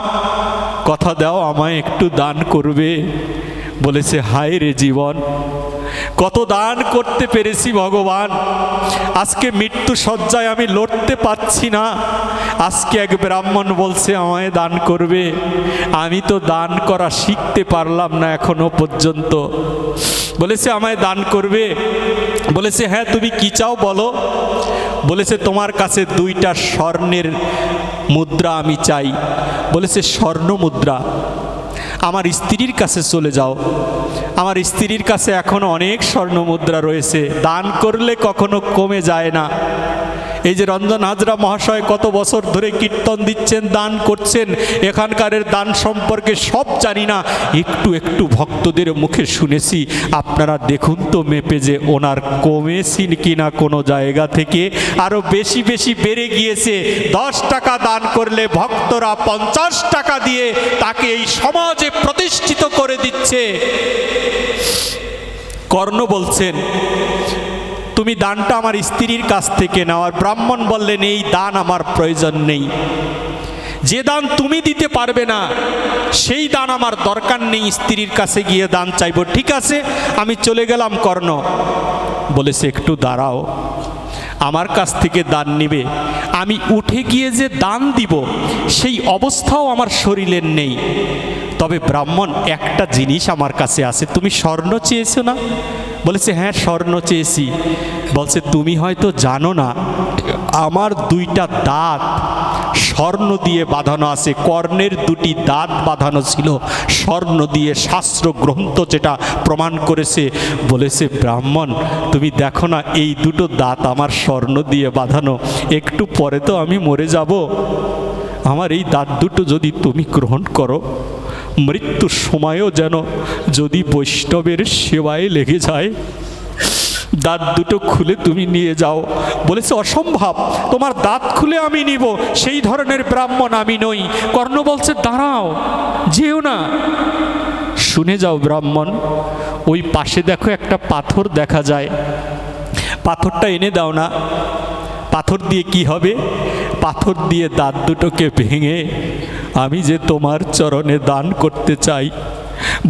কথা দাও আমায় একটু দান করবে। বলেছে, হায় রে জীবন, কত দান করতে পেরেছি ভগবান, আজকে মৃত্যু শয্যায় আমি লড়তে পারছি না। আজকে এক ব্রাহ্মণ বলছে আমায় দান করবে, আমি তো দান করা শিখতে পারলাম না এখনো পর্যন্ত। বলেছে, আমায় দান করবে? বলেছে, হ্যাঁ, তুমি কি চাও বলো। বলেছে, তোমার কাছে 2টা স্বর্ণের মুদ্রা আমি চাই। বলেছে, স্বর্ণ মুদ্রা? আমার স্ত্রীর কাছে চলে যাও, আমার স্ত্রীর কাছে এখনো অনেক স্বর্ণ মুদ্রা রয়েছে, দান করলে কখনো কমে যায় না। এই যে রঞ্জন হাজরা মহাশয় কত বছর ধরে কীর্তন দিচ্ছেন, দান করছেন, এখানকারের দান সম্পর্কে সব জানি না, একটু একটু ভক্তদের মুখে শুনেছি। আপনারা দেখুন তো মেপে যে ওনার কমেছেন কিনা কোনো জায়গা থেকে, আরও বেশি বেশি বেড়ে গিয়েছে। 10 টাকা দান করলে ভক্তরা 50 টাকা দিয়ে তাকে এই সমাজে প্রতিষ্ঠিত করে দিচ্ছে। কর্ণ বলছেন, তুমি দানটা আমার স্ত্রীর কাছ থেকে নাও। আর ব্রাহ্মণ বললেন, এই দান আমার প্রয়োজন নেই, যে দান তুমি দিতে পারবে না সেই দান আমার দরকার নেই, স্ত্রীর কাছে গিয়ে দান চাইব। ঠিক আছে, আমি চলে গেলাম। কর্ণ বলেছে, একটু দাঁড়াও, আমার কাছ থেকে দান নিবে, আমি উঠে গিয়ে যে দান দিব সেই অবস্থাও আমার শরীরের নেই। তবে ব্রাহ্মণ, একটা জিনিস আমার কাছে আছে, তুমি স্বর্ণ চেয়েছো না? বলেছে, হ্যাঁ, স্বর্ণ চেয়েছি। বলছে, তুমি হয়তো জানো না, আমার 2টা দাঁত স্বর্ণ দিয়ে বাঁধানো আছে। কর্ণের 2টি দাঁত বাঁধানো ছিল স্বর্ণ দিয়ে, শাস্ত্র গ্রন্থ যেটা প্রমাণ করেছে। বলেছে, ব্রাহ্মণ, তুমি দেখো না এই 2টো দাঁত আমার স্বর্ণ দিয়ে বাঁধানো, একটু পরে তো আমি মরে যাব, আমার এই দাঁত 2টো যদি তুমি গ্রহণ করো, মৃত্যুর সময়ও যেন যদি বৈষ্ণবের সেবায় লেগে যায়, দাঁত 2টো খুলে তুমি নিয়ে যাও। বলেছে, অসম্ভব, তোমার দাঁত খুলে আমি নিব সেই ধরনের ব্রাহ্মণ আমি নই। কর্ণ বলছে, দাঁড়াও, যেও না, শুনে যাও ব্রাহ্মণ, ওই পাশে দেখো একটা পাথর দেখা যায়, পাথরটা এনে দাও না। পাথর দিয়ে কি হবে? পাথর দিয়ে দাঁত 2টোকে ভেঙে আমি যে তোমার চরণে দান করতে চাই,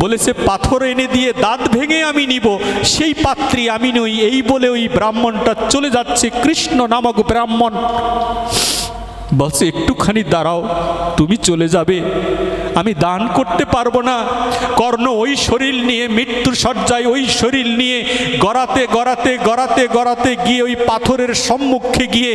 বলেছে পাথর এনে দিয়ে দাঁত ভেঙে আমি নিব, সেই পাত্রী আমি নই। এই বলে ওই ব্রাহ্মণটা চলে যাচ্ছে, কৃষ্ণ নামক ব্রাহ্মণ। বলছে একটুখানি দাঁড়াও, তুমি চলে যাবে, আমি দান করতে পারবো না। কর্ণ ওই শরীর নিয়ে মৃত্যুর শয্যায়, ওই শরীর নিয়ে গড়াতে গড়াতে গড়াতে গড়াতে গিয়ে ওই পাথরের সম্মুখে গিয়ে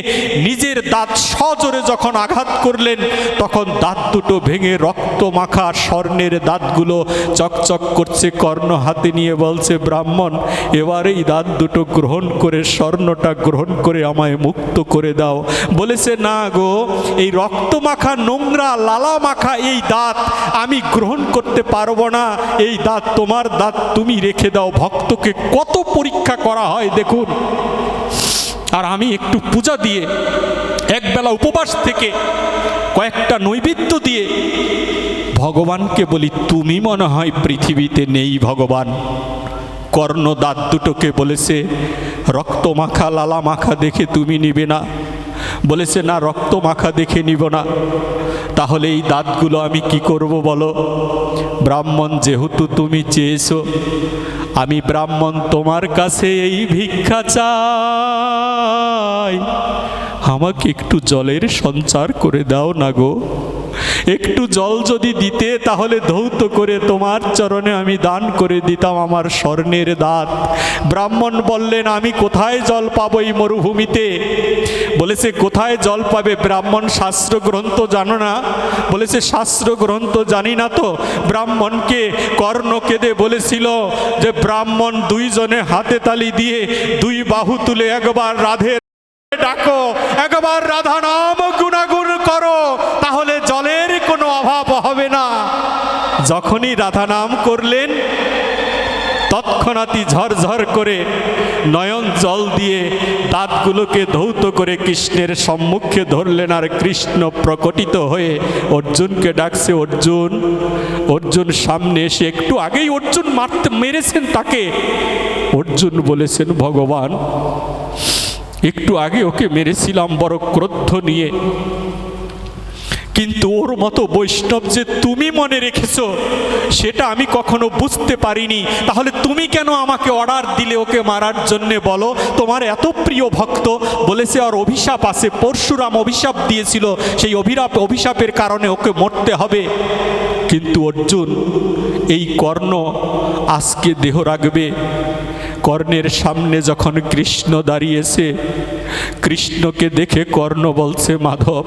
নিজের দাঁত সজোরে যখন আঘাত করলেন, তখন দাঁত দুটো ভেঙে রক্ত মাখা স্বর্ণের দাঁতগুলো চকচক করছে। কর্ণ হাতে নিয়ে বলছে ব্রাহ্মণ, এবার এই দাঁত দুটো গ্রহণ করে, স্বর্ণটা গ্রহণ করে আমায় মুক্ত করে দাও। বলেছে না গো, এই রক্ত মাখা নোংরা লালা মাখা এই দাঁত আমি গ্রহণ করতে পারবো না। এই দাঁত তোমার দাঁত, তুমি রেখে দাও। ভক্তকে কত পরীক্ষা করা হয় দেখুন। আর আমি একটু পূজা দিয়ে, একবেলা উপবাস থেকে, কয়েকটা নৈবেদ্য দিয়ে ভগবানকে বলি, তুমি মনে হয় পৃথিবীতে নেই ভগবান। কর্ণ দাঁত দুটোকে বলেছে রক্ত মাখা লালা মাখা দেখে তুমি নিবে না। বলেছে না, রক্ত মাখা দেখে নিব না। তাহলে এই দাঁতগুলো আমি কি করব বলো? ব্রাহ্মণ, যেহেতু তুমি চেয়েছো, আমি ব্রাহ্মণ তোমার কাছে এই ভিক্ষা চাই, আমাকে একটু জলের সঞ্চার করে দাও না গো। একটু জল যদি দিতে, তাহলে ধৌত করে তোমার চরণে আমি দান করে দিতাম আমার স্বর্ণের দাঁত। ব্রাহ্মণ বললেন, আমি কোথায় জল পাবো এই মরুভূমিতে? বলেছে কোথায় জল পাবে? ব্রাহ্মণ, শাস্ত্র গ্রন্থ জানো না? বলেছে শাস্ত্র গ্রন্থ জানি না তো। ব্রাহ্মণকে কর্ণ কেঁদে বলেছিল যে ব্রাহ্মণ দুইজনে হাতে তালি দিয়ে দুই বাহু তুলে একবার রাধে ডাকো, একবার রাধা নাম গুণাগুণ করো, তাহলে জলের কোনো অভাব হবে না। যখনই রাধা নাম করলেন, তৎক্ষণাৎই ঝরঝর করে নয়ন জল দিয়ে দাঁতগুলোকে ধৌত করে কৃষ্ণের সম্মুখে ধরলেন। আর কৃষ্ণ প্রকটিত হয়ে অর্জুনকে ডাকছে, অর্জুন। অর্জুন সামনে এসে, একটু আগেই অর্জুন মেরেছেন তাকে। অর্জুন বলেছেন, ভগবান, একটু আগে ওকে মেরেছিলাম বড় ক্রোধ নিয়ে, কিন্তু ওর মতো বৈষ্ণব যে তুমি মনে রেখেছো সেটা আমি কখনো বুঝতে পারিনি। তাহলে তুমি কেন আমাকে অর্ডার দিলে ওকে মারার জন্যে বলো? তোমার এত প্রিয় ভক্ত। বলেছে আর অভিশাপ আছে, পরশুরাম অভিশাপ দিয়েছিল, সেই অভিশাপের কারণে ওকে মরতে হবে। কিন্তু অর্জুন, এই কর্ণ আজকে দেহ রাখবে। কর্ণের সামনে যখন কৃষ্ণ দাঁড়িয়েছে, কৃষ্ণকে দেখে কর্ণ বলছে, মাধব,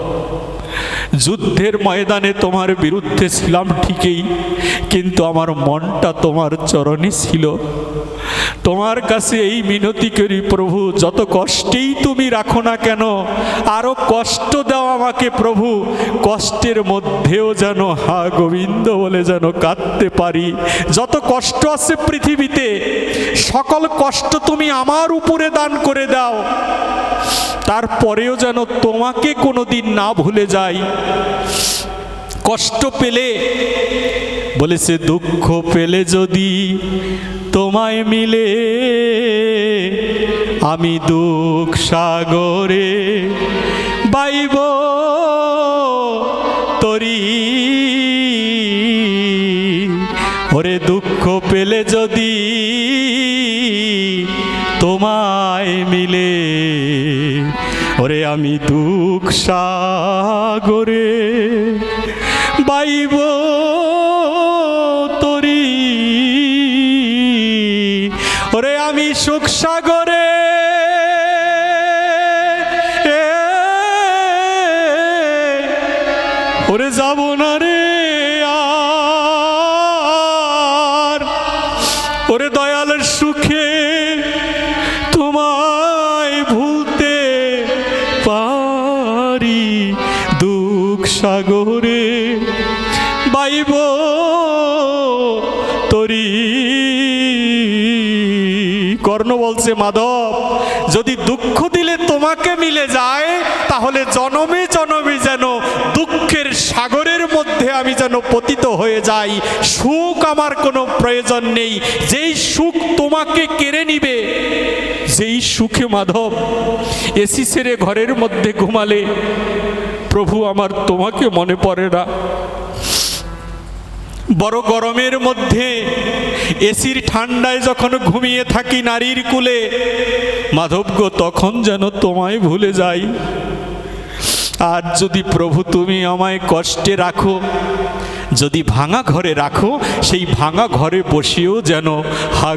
যুদ্ধের ময়দানে তোমার বিরুদ্ধে ছিলাম ঠিকই, কিন্তু আমার মনটা তোমার চরণে ছিল। তোমার কাছে এই মিনতি করি প্রভু, যত কষ্টেই তুমি রাখো না কেন, আরো কষ্ট দাও আমাকে প্রভু। কষ্টের মধ্যেও যেন হা গোবিন্দ বলে যেন কাঁদতে পারি। যত কষ্ট আছে পৃথিবীতে, সকল কষ্ট তুমি আমার উপরে দান করে দাও, তারপরেও যেন তোমাকে কোনোদিন না ভুলে যাই। কষ্ট পেলে, বলেছে দুঃখ পেলে যদি তোমায় মিলে, আমি দুঃখ সাগরে বাইব তরি। ওরে দুঃখ পেলে যদি তোমায় মিলে, ওরে আমি দুঃখ সাগরে বাইব তরি। ওরে আমি সুখ সাগরে ওরে যাব না রে আর। ওরে দয়ালের সুখে তোমায় ভুলতে পারি, দুঃখ সাগরে বাইব তরি। কর্ণ বলছে, মাধব, যদি দুঃখ দিলে তোমাকে মিলে যায়, তাহলে জনমে জনমে যেন দুঃখের সাগরের মধ্যে আমি যেন পতিত হয়ে যাই। সুখ আমার কোনো প্রয়োজন নেই। যেই সুখ তোমাকে কেড়ে নিবে, যেই সুখে মাধব এসি ছেড়ে ঘরের মধ্যে ঘুমালে প্রভু আমার তোমাকে মনে পড়ে না। বড় গরমের মধ্যে এসির ঠান্ডায় যখন ঘুমিয়ে থাকি নারীর কুলে, মাধব গো তখন যেন তোমায় ভুলে যাই। আর যদি প্রভু তুমি আমায় কষ্টে রাখো, যদি ভাঙা ঘরে রাখো, সেই ভাঙা ঘরে বসেও যেন হা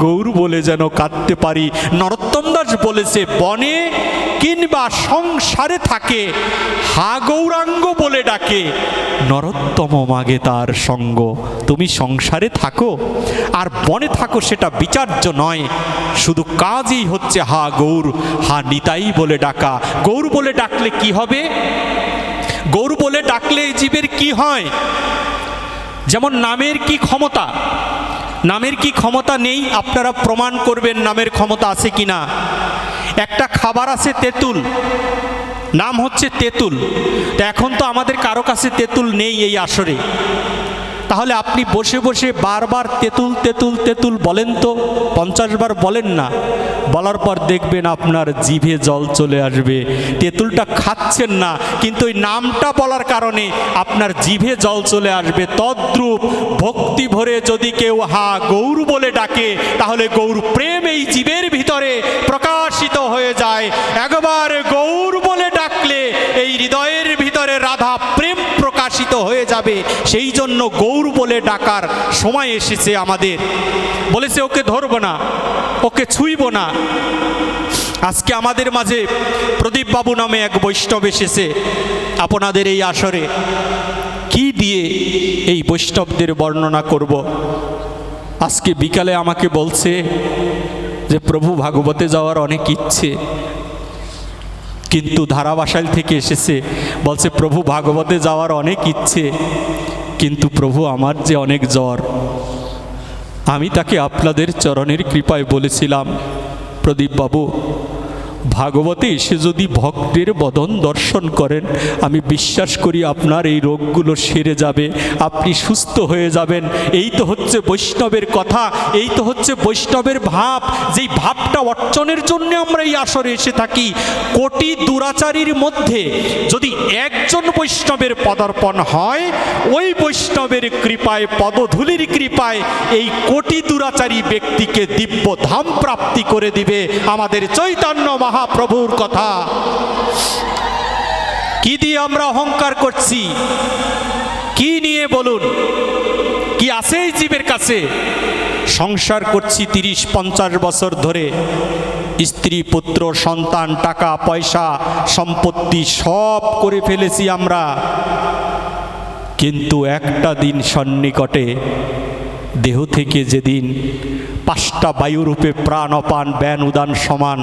গৌর বলে যেন কাঁদতে পারি। নরোত্তম দাস বলেছে, বনে কিংবা সংসারে থাকে হা গৌরাঙ্গ বলে ডাকে, নরোত্তম মাগে তার সঙ্গ। তুমি সংসারে থাকো আর বনে থাকো, সেটা বিচার্য নয়, শুধু কাজই হচ্ছে হা গৌর, হা নিতাই বলে ডাকা। গৌর বলে ডাকলে কি হবে? গৌর বলে ডাকলে এই জীবের কি হয়? যেমন নামের কি ক্ষমতা? নামের কি ক্ষমতা নেই? আপনারা প্রমাণ করবেন নামের ক্ষমতা আছে কিনা। একটা খাবার আছে তেঁতুল, নাম হচ্ছে তেঁতুল। তো এখন তো আমাদের কারো কাছে তেঁতুল নেই এই আসরে, তাহলে আপনি বসে বসে বারবার তেঁতুল তেঁতুল তেঁতুল বলেন তো, 50 বার বলেন না। বলার পর দেখবেন আপনার জিভে জল চলে আসবে। তেঁতুলটা খাচ্ছেন না, কিন্তু ওই নামটা বলার কারণে আপনার জিভে জল চলে আসবে। তদ্রূপ ভক্তি ভরে যদি কেউ হা গৌর বলে ডাকে, তাহলে গৌর প্রেম এই জীবের ভিতরে প্রকাশিত হয়ে যায়। একবার গৌর বলে ডাকলে এই হৃদয়ের ভিতরে রাধা প্রেম প্রকাশিত হয়ে যাবে। সেই জন্য গৌর বলে ডাকার সময় এসেছে আমাদের। বলেছে ওকে ধরবো না, ওকে ছুঁইব না। আজকে আমাদের মাঝে প্রদীপ বাবু নামে এক বৈষ্ণব এসেছে আপনাদের এই আসরে। কি দিয়ে এই বৈষ্ণবদের বর্ণনা করব? আজকে বিকালে আমাকে বলছে যে প্রভু ভাগবতে যাওয়ার অনেক ইচ্ছে, কিন্তু ধারাবাসাইল থেকে এসেছে, বলছে প্রভু ভাগবতে যাওয়ার অনেক ইচ্ছে, কিন্তু প্রভু আমার যে অনেক জ্বর। আমি তাকে আপনাদের চরণের কৃপায় বলেছিলাম, প্রদীপ বাবু ভাগবতে এসে যদি ভক্তের বদন দর্শন করেন, আমি বিশ্বাস করি আপনার এই রোগগুলো সেরে যাবে, আপনি সুস্থ হয়ে যাবেন। এই তো হচ্ছে বৈষ্ণবের কথা, এই তো হচ্ছে বৈষ্ণবের ভাব। যেই ভাবটা অর্জনের জন্য আমরা এই আসরে এসে থাকি। কোটি দুরাচারীর মধ্যে যদি একজন বৈষ্ণবের পদার্পণ হয়, ওই বৈষ্ণবের কৃপায়, পদধূলির কৃপায় এই কোটি দুরাচারী ব্যক্তিকে দিব্য ধাম প্রাপ্তি করে দিবে আমাদের চৈতন্য মহাপ্রভুর কথা। কি দিয়ে আমরা অহংকার করছি? কি নিয়ে বলুন? কি আছে এই জীবের কাছে? সংসার করছি 30-50 বছর ধরে, স্ত্রী পুত্র সন্তান টাকা পয়সা সম্পত্তি সব করে ফেলেছি আমরা, কিন্তু একটা দিন সন্নিকটে দেহ থেকে যেদিন 5টা বায়ুরূপে প্রাণ অপান ব্যান উদান সমান,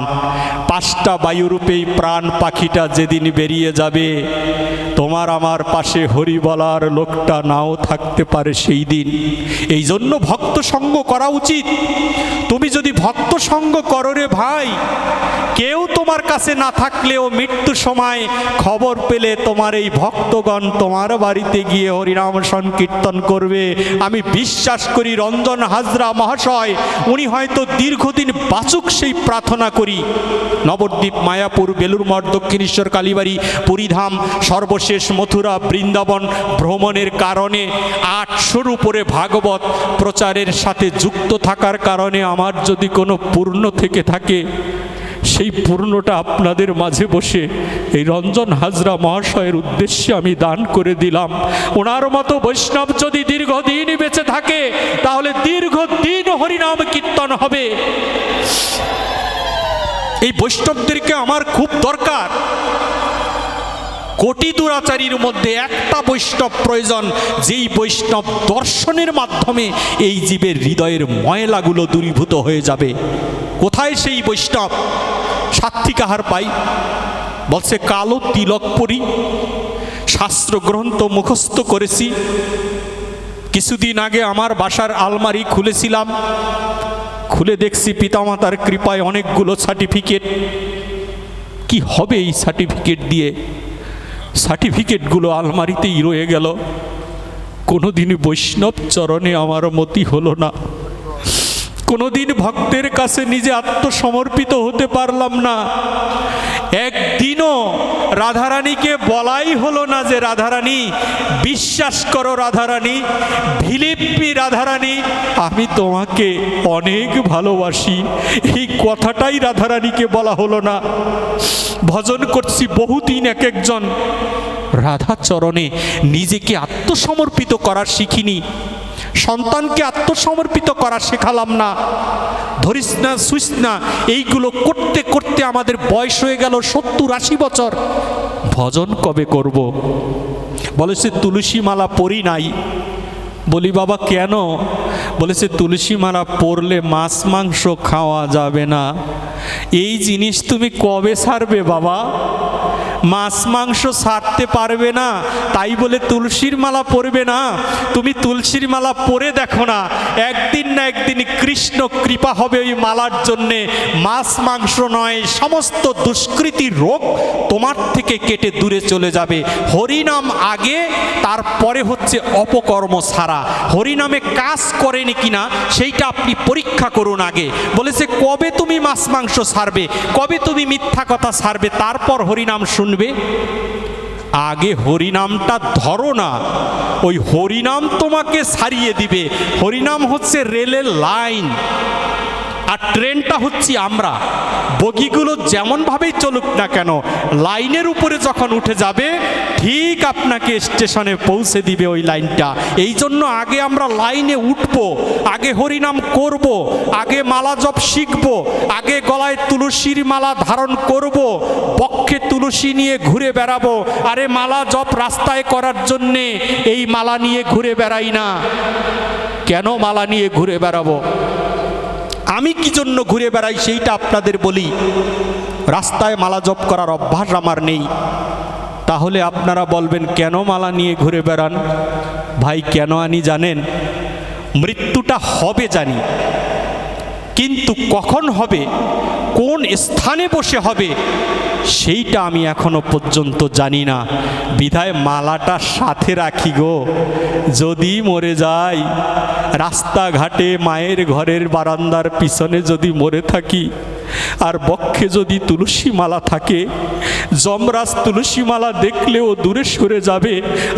5টা বায়ুরূপেই প্রাণ পাখিটা যেদিন বেরিয়ে যাবে, তোমার আমার পাশে হরি বলার লোকটা নাও থাকতে পারে সেই দিন। এই জন্য ভক্ত সঙ্গ করা উচিত। তুমি যদি ভক্ত সঙ্গ করো রে ভাই, কেউ তোমার কাছে না থাকলেও মৃত্যু সময় খবর পেলে তোমার এই ভক্তগণ তোমার বাড়িতে গিয়ে হরিনাম সংকীর্তন করবে। আমি বিশ্বাস করি রঞ্জন হাজরা মহাশয় উনি হয়তো দীর্ঘদিন বাঁচুক সেই প্রার্থনা করি। নবদ্বীপ, মায়াপুর, বেলুর মঠ, দক্ষিণেশ্বর, কালীবাড়ি, পুরীধাম, সর্বশেষ মথুরা, বৃন্দাবন ভ্রমণের কারণে 800-র উপরে ভাগবত প্রচারের সাথে যুক্ত থাকার কারণে আমার যদি কোনো পূর্ণ থেকে থাকে, সেই পূর্ণটা আপনাদের মাঝে বসে এই রঞ্জন হাজরা মহাশয়ের উদ্দেশ্যে আমি দান করে দিলাম। ওনার মতো বৈষ্ণব যদি দীর্ঘদিন বেঁচে থাকে, তাহলে দীর্ঘদিন হরিনাম কীর্তন হবে। এই বৈষ্ণবদেরকে আমার খুব দরকার। কোটি দুরাচারীর মধ্যে একটা বৈষ্ণব প্রয়োজন, যেই বৈষ্ণব দর্শনের মাধ্যমে এই জীবের হৃদয়ের ময়লাগুলো দূরীভূত হয়ে যাবে। কোথায় সেই বৈষ্ণব? সাত্ত্বী কাহার পাই? বলছে কালো তিলক পরি, শাস্ত্র গ্রন্থ মুখস্থ করেছি। কিছুদিন আগে আমার বাসার আলমারি খুলেছিলাম, খুলে দেখছি পিতামাতার কৃপায় অনেকগুলো সার্টিফিকেট। কি হবে এই সার্টিফিকেট দিয়ে? সার্টিফিকেটগুলো আলমারিতেই রয়ে গেল। কোনোদিনই বৈষ্ণব চরণে আমার মতি হলো না। কোনোদিন ভক্তের কাছে নিজে আত্মসমর্পিত হতে পারলাম না। একদিনও রাধারানীকে বলাই হলো না যে রাধারানী বিশ্বাস করো, রাধারানী বিলিভ মি, রাধারানী আমি তোমাকে অনেক ভালোবাসি, এই কথাটাই রাধারানীকে বলা হলো না। ভজন করছি বহুদিন, এক একজন রাধা চরণে নিজেকে আত্মসমর্পিত করার শিখিনি, সন্তানকে আত্মসমর্পিত করা শেখালাম না। ধরিস না, সুইস না, এইগুলো করতে করতে আমাদের বয়স হয়ে গেল 70-80 বছর। ভজন কবে করব? বলেছে তুলসী মালা পরি নাই। বলি বাবা কেন? বলেছে তুলসী মালা পরলে মাছ মাংস খাওয়া যাবে না। এই জিনিস তুমি কবে ছাড়বে বাবা? মাছ মাংস ছাড়তে পারবে না, তাই বলে তুলসীর মালা পরবে না? তুমি তুলসীর মালা পরে দেখো না, একদিন না একদিন কৃষ্ণ কৃপা হবে ওই মালার জন্যে। মাছ মাংস নয়, সমস্ত দুষ্কৃতি রোগ তোমার থেকে কেটে দূরে চলে যাবে। হরিনাম আগে, তারপরে হচ্ছে অপকর্ম ছাড়া। হরিনামে কাজ করেনি কিনা সেইটা আপনি পরীক্ষা করুন আগে। বলেছে কবে তুমি মাছ মাংস ছাড়বে, কবে তুমি মিথ্যা কথা ছাড়বে, তারপর হরিনাম শুনবে। আগে হরিনামটা ধরো না, ওই হরিনাম তোমাকে ছাড়িয়ে দিবে। হরিনাম হচ্ছে রেলের লাইন, আর ট্রেনটা হচ্ছে আমরা। বগিগুলো যেমনভাবেই চলুক না কেন, লাইনের উপরে যখন উঠে যাবে ঠিক আপনাকে স্টেশনে পৌঁছে দিবে ওই লাইনটা। এই জন্য আগে আমরা লাইনে উঠবো, আগে হরিনাম করব, আগে মালা জপ শিখব, আগে গলায় তুলসীর মালা ধারণ করব, বক্ষে তুলসী নিয়ে ঘুরে বেড়াবো। আরে মালা জপ রাস্তায় করার জন্যে এই মালা নিয়ে ঘুরে বেড়াই না। কেন মালা নিয়ে ঘুরে বেড়াবো? আমি কি জন্য ঘুরে বেড়াই সেইটা আপনাদের বলি। রাস্তায় মালা জপ করার অভ্যাস আমার নেই। তাহলে আপনারা বলবেন কেন মালা নিয়ে ঘুরে বেড়ান? ভাই কেন আনি জানেন? মৃত্যুটা হবে জানি, কিন্তু কখন হবে, কোন স্থানে বসে হবে সেইটা আমি এখনো পর্যন্ত জানি না। বিধায় মালাটা সাথে রাখি গো। যদি মরে যাই, রাস্তাঘাটে মায়ের ঘরের বারান্দার পিছনে যদি মরে থাকি, আর বক্ষে যদি তুলসী মালা থাকে, যমরাজ তুলসী মালা দেখলেও দূরে সরে যাবে।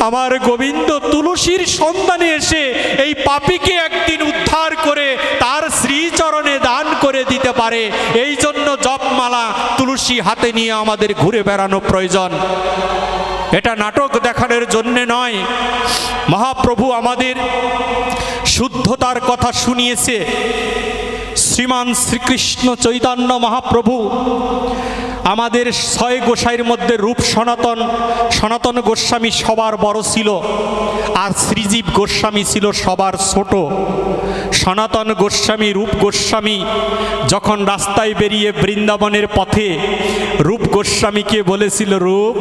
আমার গোবিন্দ তুলসীর সন্ধানে এসে এই পাপীকে একদিন উদ্ধার করে তার শ্রীচরণে দান করে দিতে পারে। এই জন্য জপমালা তুলসী হাতে নিয়ে আমাদের ঘুরে বেড়ানো প্রয়োজন। এটা নাটক দেখানোর জন্যে নয়। মহাপ্রভু আমাদের শুদ্ধতার কথা শুনিয়েছে। শ্রীমান শ্রীকৃষ্ণ চৈতন্য মহাপ্রভু আমাদের 6 গোসাইয়ের মধ্যে রূপ সনাতন, সনাতন গোস্বামী সবার বড় ছিল, আর শ্রীজীব গোস্বামী ছিল সবার ছোট। সনাতন গোস্বামী, রূপ গোস্বামী যখন রাস্তায় বেরিয়ে বৃন্দাবনের পথে রূপ গোস্বামীকে বলেছিল, রূপ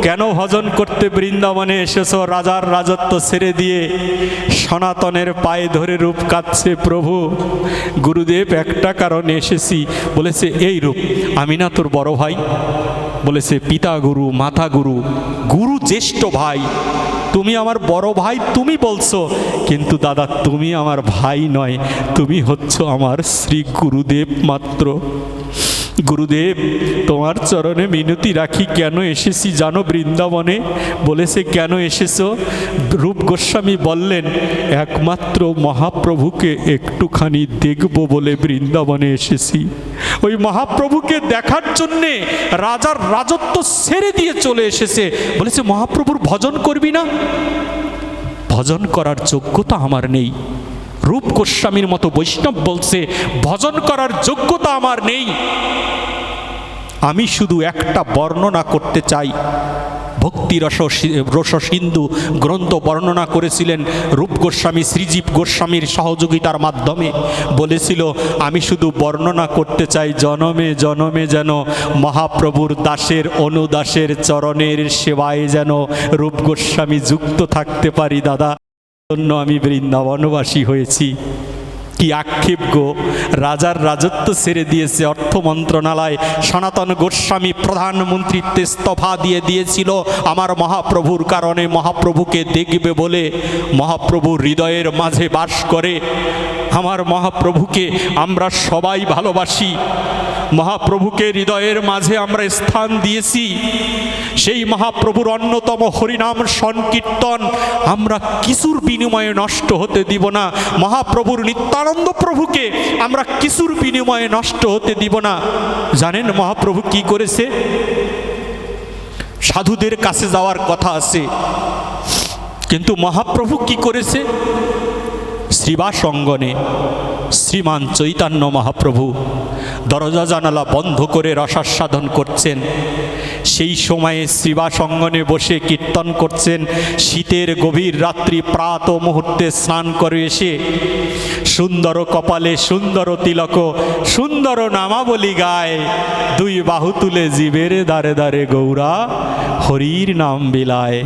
কেন ভজন করতে বৃন্দাবনে এসেছ? রাজার রাজত্ব ছেড়ে দিয়ে সনাতনের পায়ে ধরে রূপ কাঁদছে, প্রভু গুরুদেব একটা কারণে এসেছি। বলেছে এই রূপ আমি না তোর বড় ভাই? বলেছে পিতা গুরু, মাতা গুরু, গুরু জ্যেষ্ঠ ভাই, তুমি আমার বড় ভাই তুমি বলছো, কিন্তু দাদা তুমি আমার ভাই নয়, তুমি হচ্ছ আমার শ্রী গুরুদেব মাত্র। গুরুদেব তোমার চরণে মিনতি রাখি, কেন এসেছি জানো বৃন্দাবনে? বলেছে কেন এসেছো? রূপ গোস্বামী বললেন, একমাত্র মহাপ্রভুকে একটুখানি দেখব বলে বৃন্দাবনে এসেছি। ওই মহাপ্রভুকে দেখার জন্যে রাজার রাজত্ব ছেড়ে দিয়ে চলে এসেছে। বলেছে মহাপ্রভুর ভজন করবি না? ভজন করার যোগ্যতা আমার নেই। রূপ গোস্বামীর মতো বৈষ্ণব বলছে ভজন করার যোগ্যতা আমার নেই। আমি শুধু একটা বর্ণনা করতে চাই। ভক্তি রস সিন্ধু গ্রন্থ বর্ণনা করেছিলেন রূপ গোস্বামী শ্রীজীব গোস্বামীর সহযোগিতার মাধ্যমে। বলেছিল আমি শুধু বর্ণনা করতে চাই, জনমে জনমে যেন মহাপ্রভুর দাসের অনুদাসের চরণের সেবায় যেন রূপ গোস্বামী যুক্ত থাকতে পারি। দাদা জন্য আমি বৃন্দাবনবাসী হয়েছি। কি আক্ষেপ গো, রাজার রাজত্ব ছেড়ে দিয়েছে অর্থ মন্ত্রণালয়, সনাতন গোস্বামী প্রধানমন্ত্রীত্বে ইস্তফা দিয়ে দিয়েছিল আমার মহাপ্রভুর কারণে। মহাপ্রভুকে দেখবে বলে, মহাপ্রভু হৃদয়ের মাঝে বাস করে। আমার মহাপ্রভুকে আমরা সবাই ভালোবাসি, মহাপ্রভুকে হৃদয়ের মাঝে আমরা স্থান দিয়েছি। সেই মহাপ্রভুর অন্যতম হরিনাম সংকীর্তন আমরা কিছুর বিনিময়ে নষ্ট হতে দিব না। মহাপ্রভুর নিত্যানন্দ প্রভুকে আমরা কিছুর বিনিময়ে নষ্ট হতে দিব না। জানেন মহাপ্রভু কি করেছে? সাধুদের কাছে যাওয়ার কথা আছে, কিন্তু মহাপ্রভু কি করেছে? শ্রীবাস অঙ্গনে শ্রীমান চৈতন্য মহাপ্রভু দরজা জানালা বন্ধ করে রসাস্বাদন করছেন। সেই সময়ে শ্রীবাস অঙ্গনে বসে কীর্তন করছেন। শীতের গভীর রাত্রি প্রাত মুহূর্তে স্নান করে এসে সুন্দর কপালে সুন্দর তিলক, সুন্দর নামাবলী গায়, দুই বাহু তুলে জীবের দ্বারে দ্বারে গৌরা হরির নাম বিলায়।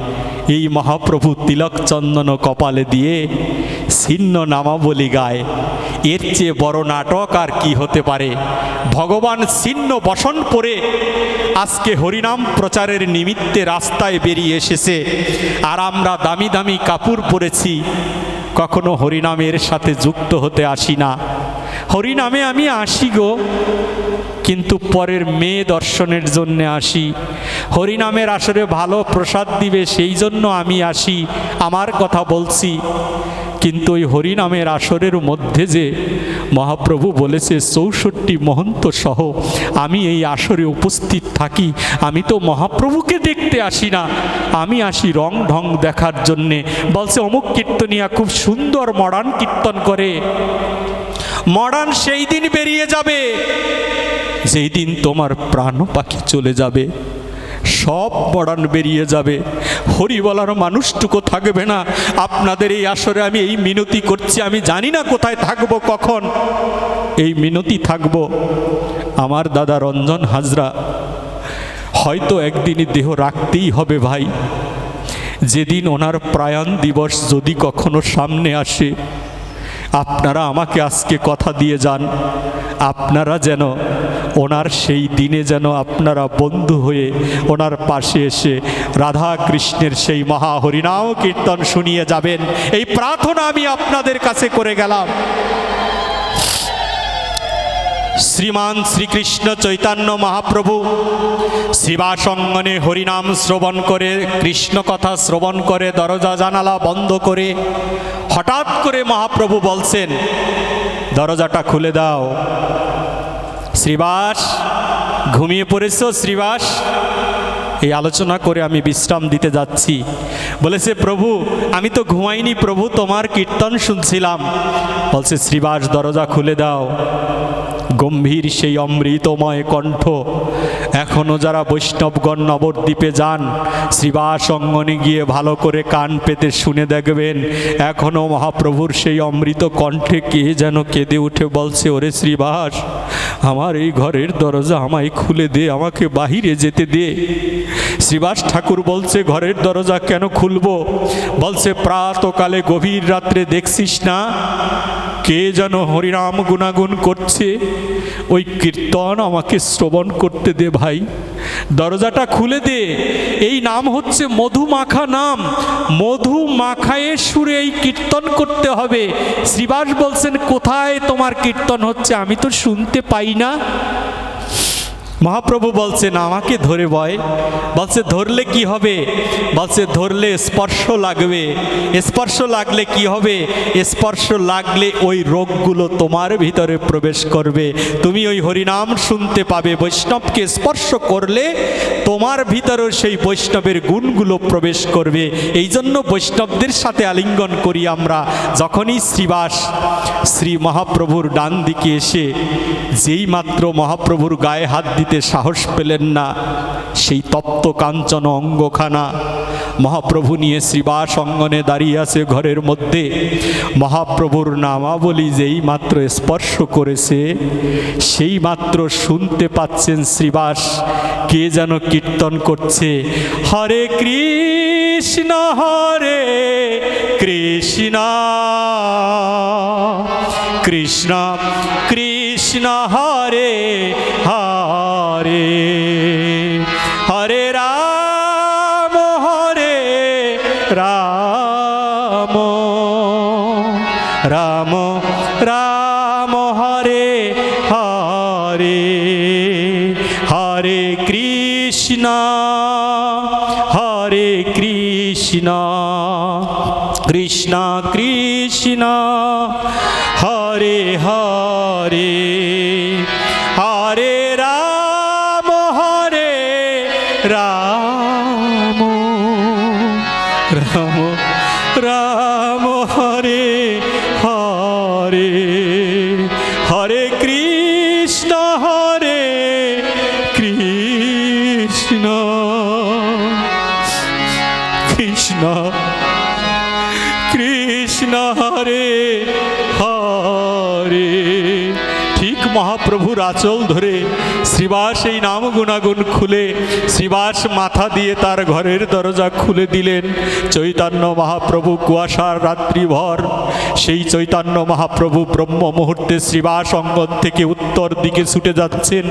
এই মহাপ্রভু তিলক চন্দন কপালে দিয়ে ছিন্ন নামাবলী গায়। এর চেয়ে বড় নাটক আর কি হতে পারে? ভগবান ছিন্ন বসন পরে আজকে হরিনাম প্রচারের নিমিত্তে রাস্তায় বেরিয়ে এসেছে, আর আমরা দামি দামি কাপড় পরেছি। কখনো হরিনামের সাথে যুক্ত হতে আসি না। হরিনামে আমি আসি গো, কিন্তু পরের মেয়ে দর্শনের জন্য আসি। হরিনামের আসরে ভালো প্রসাদ দিবে সেই জন্য আমি আসি, আমার কথা বলছি। কিন্তু ওই হরিনামের আসরের মধ্যে যে মহাপ্রভু বলেছে 64 মহন্ত সহ আমি এই আসরে উপস্থিত থাকি, আমি তো মহাপ্রভুকে দেখতে আসি না, আমি আসি রং ঢং দেখার জন্যে। বলছে অমুক কীর্তনিয়া খুব সুন্দর মডার্ন কীর্তন করে। মডার্ন সেই দিন বেরিয়ে যাবে যেই দিন তোমার প্রাণ পাখি চলে যাবে। সব মডার্ন বেরিয়ে যাবে, হরি বলার মানুষটুকু থাকবে না। আপনাদের এই আসরে আমি এই মিনতি করছি, আমি জানি না কোথায় থাকবো, কখন এই মিনতি থাকবো। আমার দাদা রঞ্জন হাজরা হয়তো একদিনই দেহ রাখতেই হবে ভাই। যেদিন ওনার প্রয়াণ দিবস যদি কখনো সামনে আসে, আপনারা আমাকে আজকে কথা দিয়ে যান, আপনারা যেন ওনার সেই দিনে যেন আপনারা বন্ধু হয়ে ওনার পাশে এসে রাধা কৃষ্ণের সেই মহা হরিনাম কীর্তন শুনিয়ে যাবেন। এই প্রার্থনা আমি আপনাদের কাছে করে গেলাম। শ্রীমান শ্রীকৃষ্ণ চৈতন্য মহাপ্রভু শ্রীবাস অঙ্গনে হরিনাম শ্রবণ করে, কৃষ্ণ কথা শ্রবণ করে, দরজা জানালা বন্ধ করে হঠাৎ করে মহাপ্রভু বলছেন, দরজাটা খুলে দাও। শ্রীবাস, ঘুমিয়ে পড়েছ শ্রীবাস? এই আলোচনা করে আমি বিশ্রাম দিতে যাচ্ছি। বলেছে প্রভু আমি তো ঘুমাইনি প্রভু, তোমার কীর্তন শুনছিলাম। বলছে শ্রীবাস দরজা খুলে দাও। গম্ভীর সেই অমৃতময় কণ্ঠ। এখনও যারা বৈষ্ণবগণ নবদ্বীপে যান, শ্রীবাস অঙ্গনে গিয়ে ভালো করে কান পেতে শুনে দেখবেন, এখনও মহাপ্রভুর সেই অমৃত কণ্ঠে কে যেন কেঁদে উঠে বলছে, ওরে শ্রীবাস আমার এই ঘরের দরজা আমায় খুলে দে, আমাকে বাহিরে যেতে দে। শ্রীবাস ঠাকুর বলছে ঘরের দরজা কেন খুলবো? বলছে প্রাতকালে গভীর রাত্রে দেখছিস না কে যেন হরিনাম গুণাগুণ করছে, ওই কীর্তন আমাকে শ্রবণ করতে দে ভাই, দরজাটা খুলে দে। এই নাম হচ্ছে মধু মাখা নাম, মধু মাখায়ে সুরে এই কীর্তন করতে হবে। শ্রীবাস বলছেন কোথায় তোমার কীর্তন হচ্ছে, আমি তো শুনতে পাই না। মহাপ্রভু বলছেন আমাকে ধরে বয়। বলছে ধরলে কি হবে? বলছে ধরলে স্পর্শ লাগবে। স্পর্শ লাগলে কি হবে? স্পর্শ লাগলে ওই রোগগুলো তোমার ভিতরে প্রবেশ করবে, তুমি ওই হরিনাম শুনতে পাবে। বৈষ্ণবকে স্পর্শ করলে তোমার ভিতরে সেই বৈষ্ণবের গুণগুলো প্রবেশ করবে। এই জন্য বৈষ্ণবদের সাথে আলিঙ্গন করি আমরা। যখনই শ্রীবাস শ্রী মহাপ্রভুর ডান দিকে এসে যেই মাত্র মহাপ্রভুর গায়ে হাত দিতে সাহস পেলেন না, সেই তপ্ত কাঞ্চন অঙ্গখানা মহাপ্রভু নিয়ে শ্রীবাস অঙ্গনে দাঁড়িয়ে আছে ঘরের মধ্যে। মহাপ্রভুর নামাবলী যেই মাত্র স্পর্শ করেছে, সেই মাত্র শুনতে পাচ্ছেন শ্রীবাস কে যেন কীর্তন করছে, হরে কৃষ্ণ হরে কৃষ্ণ কৃষ্ণ কৃষ্ণ হরে হরে হরে রাম রাম রাম হরে হরে হরে কৃষ্ণ কৃষ্ণ কৃষ্ণ হরে হরে হরে রাম রাম রাম হরে হরে হরে কৃষ্ণ কৃষ্ণ কৃষ্ণ হরে হরে। ঠিক মহাপ্রভুর আঁচল ধরে শ্রীবাস এই নাম গুণাগুণ খুলে শ্রীবাস মাথা দিয়ে তার ঘরের দরজা খুলে দিলেন। চৈতন্য মহাপ্রভু কুয়াশার রাত্রিভর সেই চৈতন্য মহাপ্রভু ব্রহ্ম মুহূর্তে শ্রীবাস অঙ্গন থেকে উত্তর দিকে ছুটে যাচ্ছেন।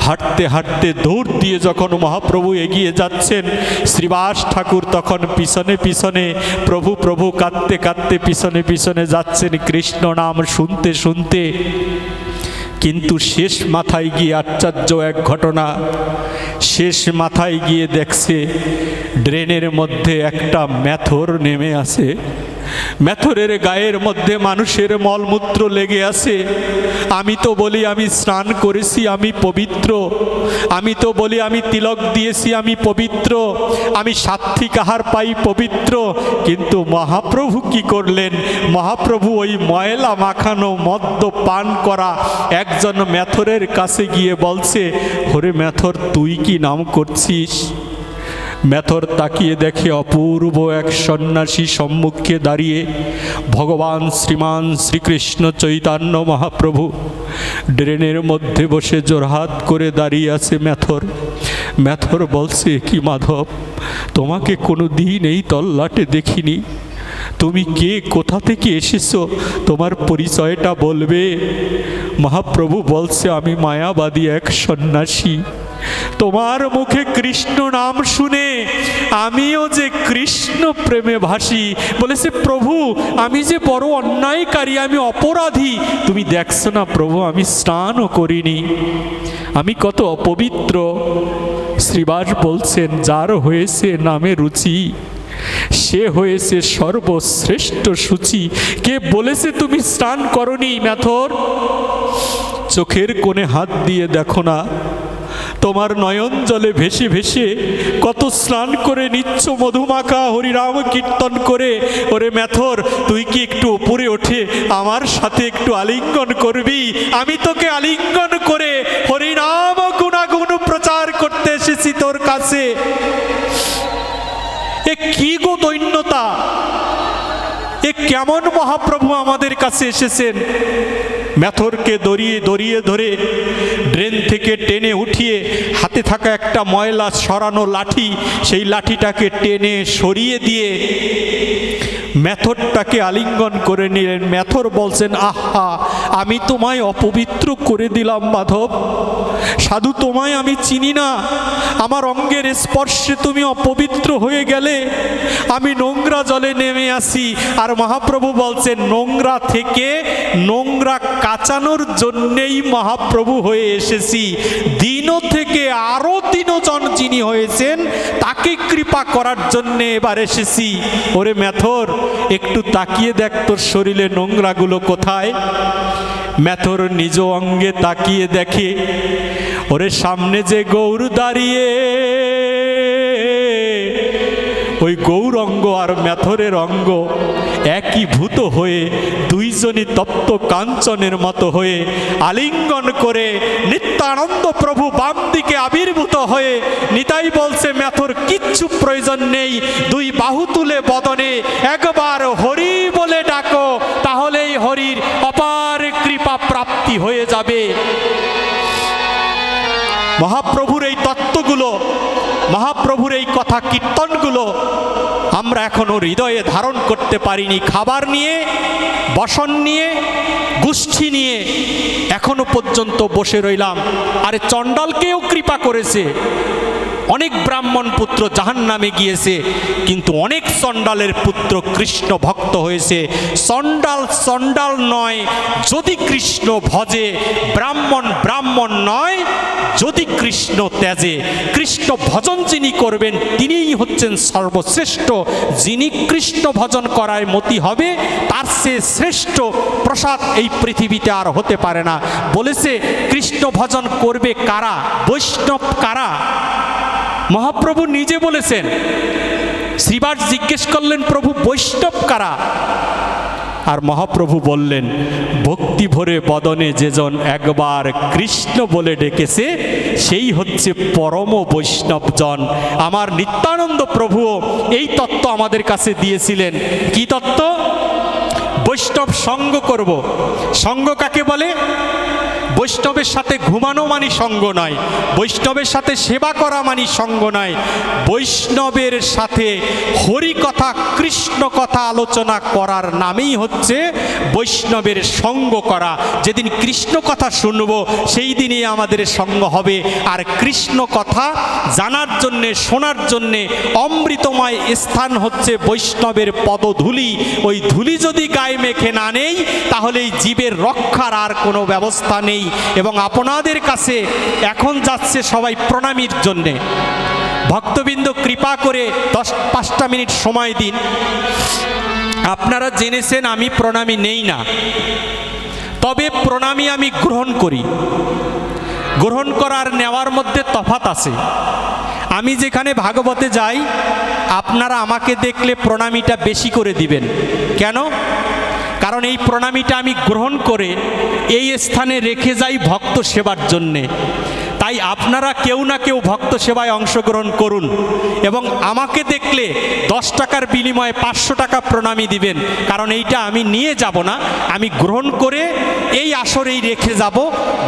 হাঁটতে হাঁটতে দৌড় দিয়ে যখন মহাপ্রভু এগিয়ে যাচ্ছেন, শ্রীবাস ঠাকুর তখন পিছনে পিছনে প্রভু প্রভু কাঁদতে কাঁদতে পিছনে পিছনে যাচ্ছেন কৃষ্ণ নাম শুনতে শুনতে। কিন্তু শেষ মাথায় গিয়ে আশ্চর্য এক ঘটনা, শেষ মাথায় গিয়ে দেখছে ড্রেনের মধ্যে একটা মেথর নেমে আছে। মেথরের গায়ের মধ্যে মানুষের মলমূত্র লেগে আছে। আমি তো বলি আমি স্নান করেছি, আমি পবিত্র। আমি তো বলি আমি তিলক দিয়েছি, আমি পবিত্র। আমি সাত্ত্বিক আহার পাই, পবিত্র। কিন্তু মহাপ্রভু কি করলেন? মহাপ্রভু ওই ময়লা মাখানো মদ্য পান করা একজন মেথরের কাছে গিয়ে বলছে, ওরে মেথর, তুই কি নাম করছিস? মেথর তাকিয়ে দেখে অপূর্ব এক সন্ন্যাসী সম্মুখে দাঁড়িয়ে ভগবান শ্রীমান শ্রীকৃষ্ণ চৈতন্য মহাপ্রভু ড্রেনের মধ্যে বসে জোড়হাত করে দাঁড়িয়ে আছে মেথর। মেথর বলছে, কি মাধব, তোমাকে কোনো দিন এই তল্লাটে দেখিনি। তুমি কে, কোথা থেকে এসেছো, তোমার পরিচয়টা বলবে? মহাপ্রভু বলছে, আমি মায়াবাদী এক সন্ন্যাসী। তোমার মুখে কৃষ্ণ নাম শুনে আমিও যে কৃষ্ণ প্রেমে ভাসি। বলেছে, প্রভু আমি যে বড় অন্যায়কারী, আমি অপরাধী। তুমি দেখছো না প্রভু, আমি স্নানও করিনি, আমি কত অপবিত্র। শ্রীবাস বলছেন, যার হয়েছে নামে রুচি সে হয়েছে সর্বশ্রেষ্ঠ সূচি। কে বলেছে তুমি স্নান করনি? মেথর, চোখের কোণে হাত দিয়ে দেখো না, তোমার নয়ন জলে ভেসে ভেসে কত স্নান করে নিচ্ছ মধুমাখা হরিনাম কীর্তন করে। ওরে মেথর, তুই কি একটু উপরে ওঠে আমার সাথে একটু আলিঙ্গন করবি? আমি তোকে আলিঙ্গন করে হরিনাম গুণাগুণ প্রচার করতে এসেছি তোর কাছে। এ কি গো দৈন্যতা! এ কেমন মহাপ্রভু আমাদের কাছে এসেছেন! মেথরকে দড়িয়ে ধরে ড্রেন থেকে টেনে উঠিয়ে হাতে থাকা একটা ময়লা সরানো লাঠি, সেই লাঠিটাকে টেনে সরিয়ে দিয়ে মেথরটাকে আলিঙ্গন করে নিলেন। মেথর বলছেন, আহা, আমি তোমায় অপবিত্র করে দিলাম মাধব। সাধু, তোমায় আমি চিনি না, আমার অঙ্গের স্পর্শে তুমি অপবিত্র হয়ে গেলে। আমি নোংরা জলে নেমে আসি। আর মহাপ্রভু বলছেন, নোংরা থেকে নোংরা কাচানোর জন্যেই মহাপ্রভু হয়ে এসেছি। দিন থেকে আরো দিনজন যিনি হয়েছেন তাকে কৃপা করার জন্যে এবার এসেছি। ওরে মেথর, একটু তাকিয়ে দেখ তোর শরীরে নোংরাগুলো কোথায়। মেথর নিজ অঙ্গে তাকিয়ে দেখে, ওরে সামনে যে গৌর দাঁড়িয়ে, ওই গৌরঙ্গ আর মেথরের অঙ্গ একই ভূত হয়ে দুইজনই তপ্ত কাঞ্চনের মতো হয়ে আলিঙ্গন করে নিত্যানন্দ প্রভু বাম দিকে আবির্ভূত হয়ে নিতাই বলছে, মেথর কিচ্ছু প্রয়োজন নেই, দুই বাহু তুলে বদনে একবার হরি বলে ডাকো, তাহলেই হরির অপার কৃপা প্রাপ্তি হয়ে যাবে। মহাপ্রভুর এই তত্ত্বগুলো মহাপ্রভুর এই কথা কীর্তনগুলো আমরা এখনো হৃদয়ে ধারণ করতে পারিনি। খাবার নিয়ে, বসন নিয়ে, গোষ্ঠী নিয়ে এখনো পর্যন্ত বসে রইলাম। আরে চণ্ডালকেও কৃপা করেছে, অনেক ব্রাহ্মণ পুত্র জাহান্নামে গিয়েছে, কিন্তু অনেক চণ্ডালের পুত্র কৃষ্ণ ভক্ত হয়েছে। চণ্ডাল নয় যদি কৃষ্ণ ভজে, ব্রাহ্মণ ব্রাহ্মণ নয় যদি কৃষ্ণ ত্যাজে। কৃষ্ণ ভজন যিনি করবেন তিনিই হচ্ছেন সর্বশ্রেষ্ঠ। যিনি কৃষ্ণ ভজন করায় মতি হবে, তার চেয়ে শ্রেষ্ঠ প্রসাদ এই পৃথিবীতে আর হতে পারে না। বলেছে কৃষ্ণ ভজন করবে কারা? বৈষ্ণব কারা? মহাপ্রভু নিজে বলেছেন। শ্রীবাস জিজ্ঞেস করলেন, প্রভু বৈষ্ণব কারা? আর মহাপ্রভু বললেন, ভক্তি ভরে বদনে যেজন একবার কৃষ্ণ বলে ডেকেছে, সেই হচ্ছে পরম বৈষ্ণবজন। আমার নিত্যানন্দ প্রভুও এই তত্ত্ব আমাদের কাছে দিয়েছিলেন। কি তত্ত্ব? বৈষ্ণব সঙ্গ করব। সঙ্গ কাকে বলে? বৈষ্ণবের সাথে ঘুমানো মানি সঙ্গ নয়, বৈষ্ণবের সাথে সেবা করা মানি সঙ্গ নয়, বৈষ্ণবের সাথে হরি কথা, কৃষ্ণ কথা আলোচনা করার নামেই হচ্ছে বৈষ্ণবের সঙ্গ করা। যেদিন কৃষ্ণ কথা শুনব সেই দিনই আমাদের সঙ্গ হবে। আর কৃষ্ণ কথা জানার জন্যে, শোনার জন্যে অমৃতময় স্থান হচ্ছে বৈষ্ণবের পদধূলি। ওই ধূলি যদি গায়ে মেখে না নেই, তাহলে এই জীবের রক্ষার আর কোনো ব্যবস্থা নেই। এবং আপনাদের কাছে এখন যাচ্ছে সবাই প্রণামীর জন্যে। ভক্তবৃন্দ কৃপা করে 5টা মিনিট সময় দিন। আপনারা জেনেছেন আমি প্রণামী নেই না, তবে প্রণামী আমি গ্রহণ করি। গ্রহণ করার নেওয়ার মধ্যে তফাৎ আছে। আমি যেখানে ভাগবতে যাই, আপনারা আমাকে দেখলে প্রণামীটা বেশি করে দিবেন। কেন? কারণ এই প্রণামীটা আমি গ্রহণ করে এই স্থানে রেখে যাই ভক্ত সেবার জন্যে। তাই আপনারা কেউ না কেউ ভক্ত সেবায় অংশগ্রহণ করুন এবং আমাকে দেখলে 10 টাকার বিনিময়ে 500 টাকা প্রণামী দিবেন। কারণ এইটা আমি নিয়ে যাব না, আমি গ্রহণ করে এই আসরেই রেখে যাব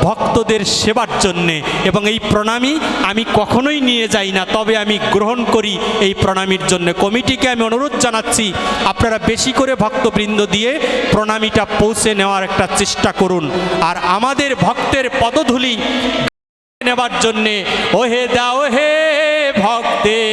ভক্তদের সেবার জন্যে। এবং এই প্রণামী আমি কখনোই নিয়ে যাই না, তবে আমি গ্রহণ করি এই প্রণামীর জন্য। কমিটিকে আমি অনুরোধ জানাচ্ছি, আপনারা বেশি করে ভক্তবৃন্দ দিয়ে প্রণামীটা পৌঁছে নেওয়ার একটা চেষ্টা করুন। আর আমাদের ভক্তের পদধূলি নেবার জন্যে ওহে দাও হে ভক্তের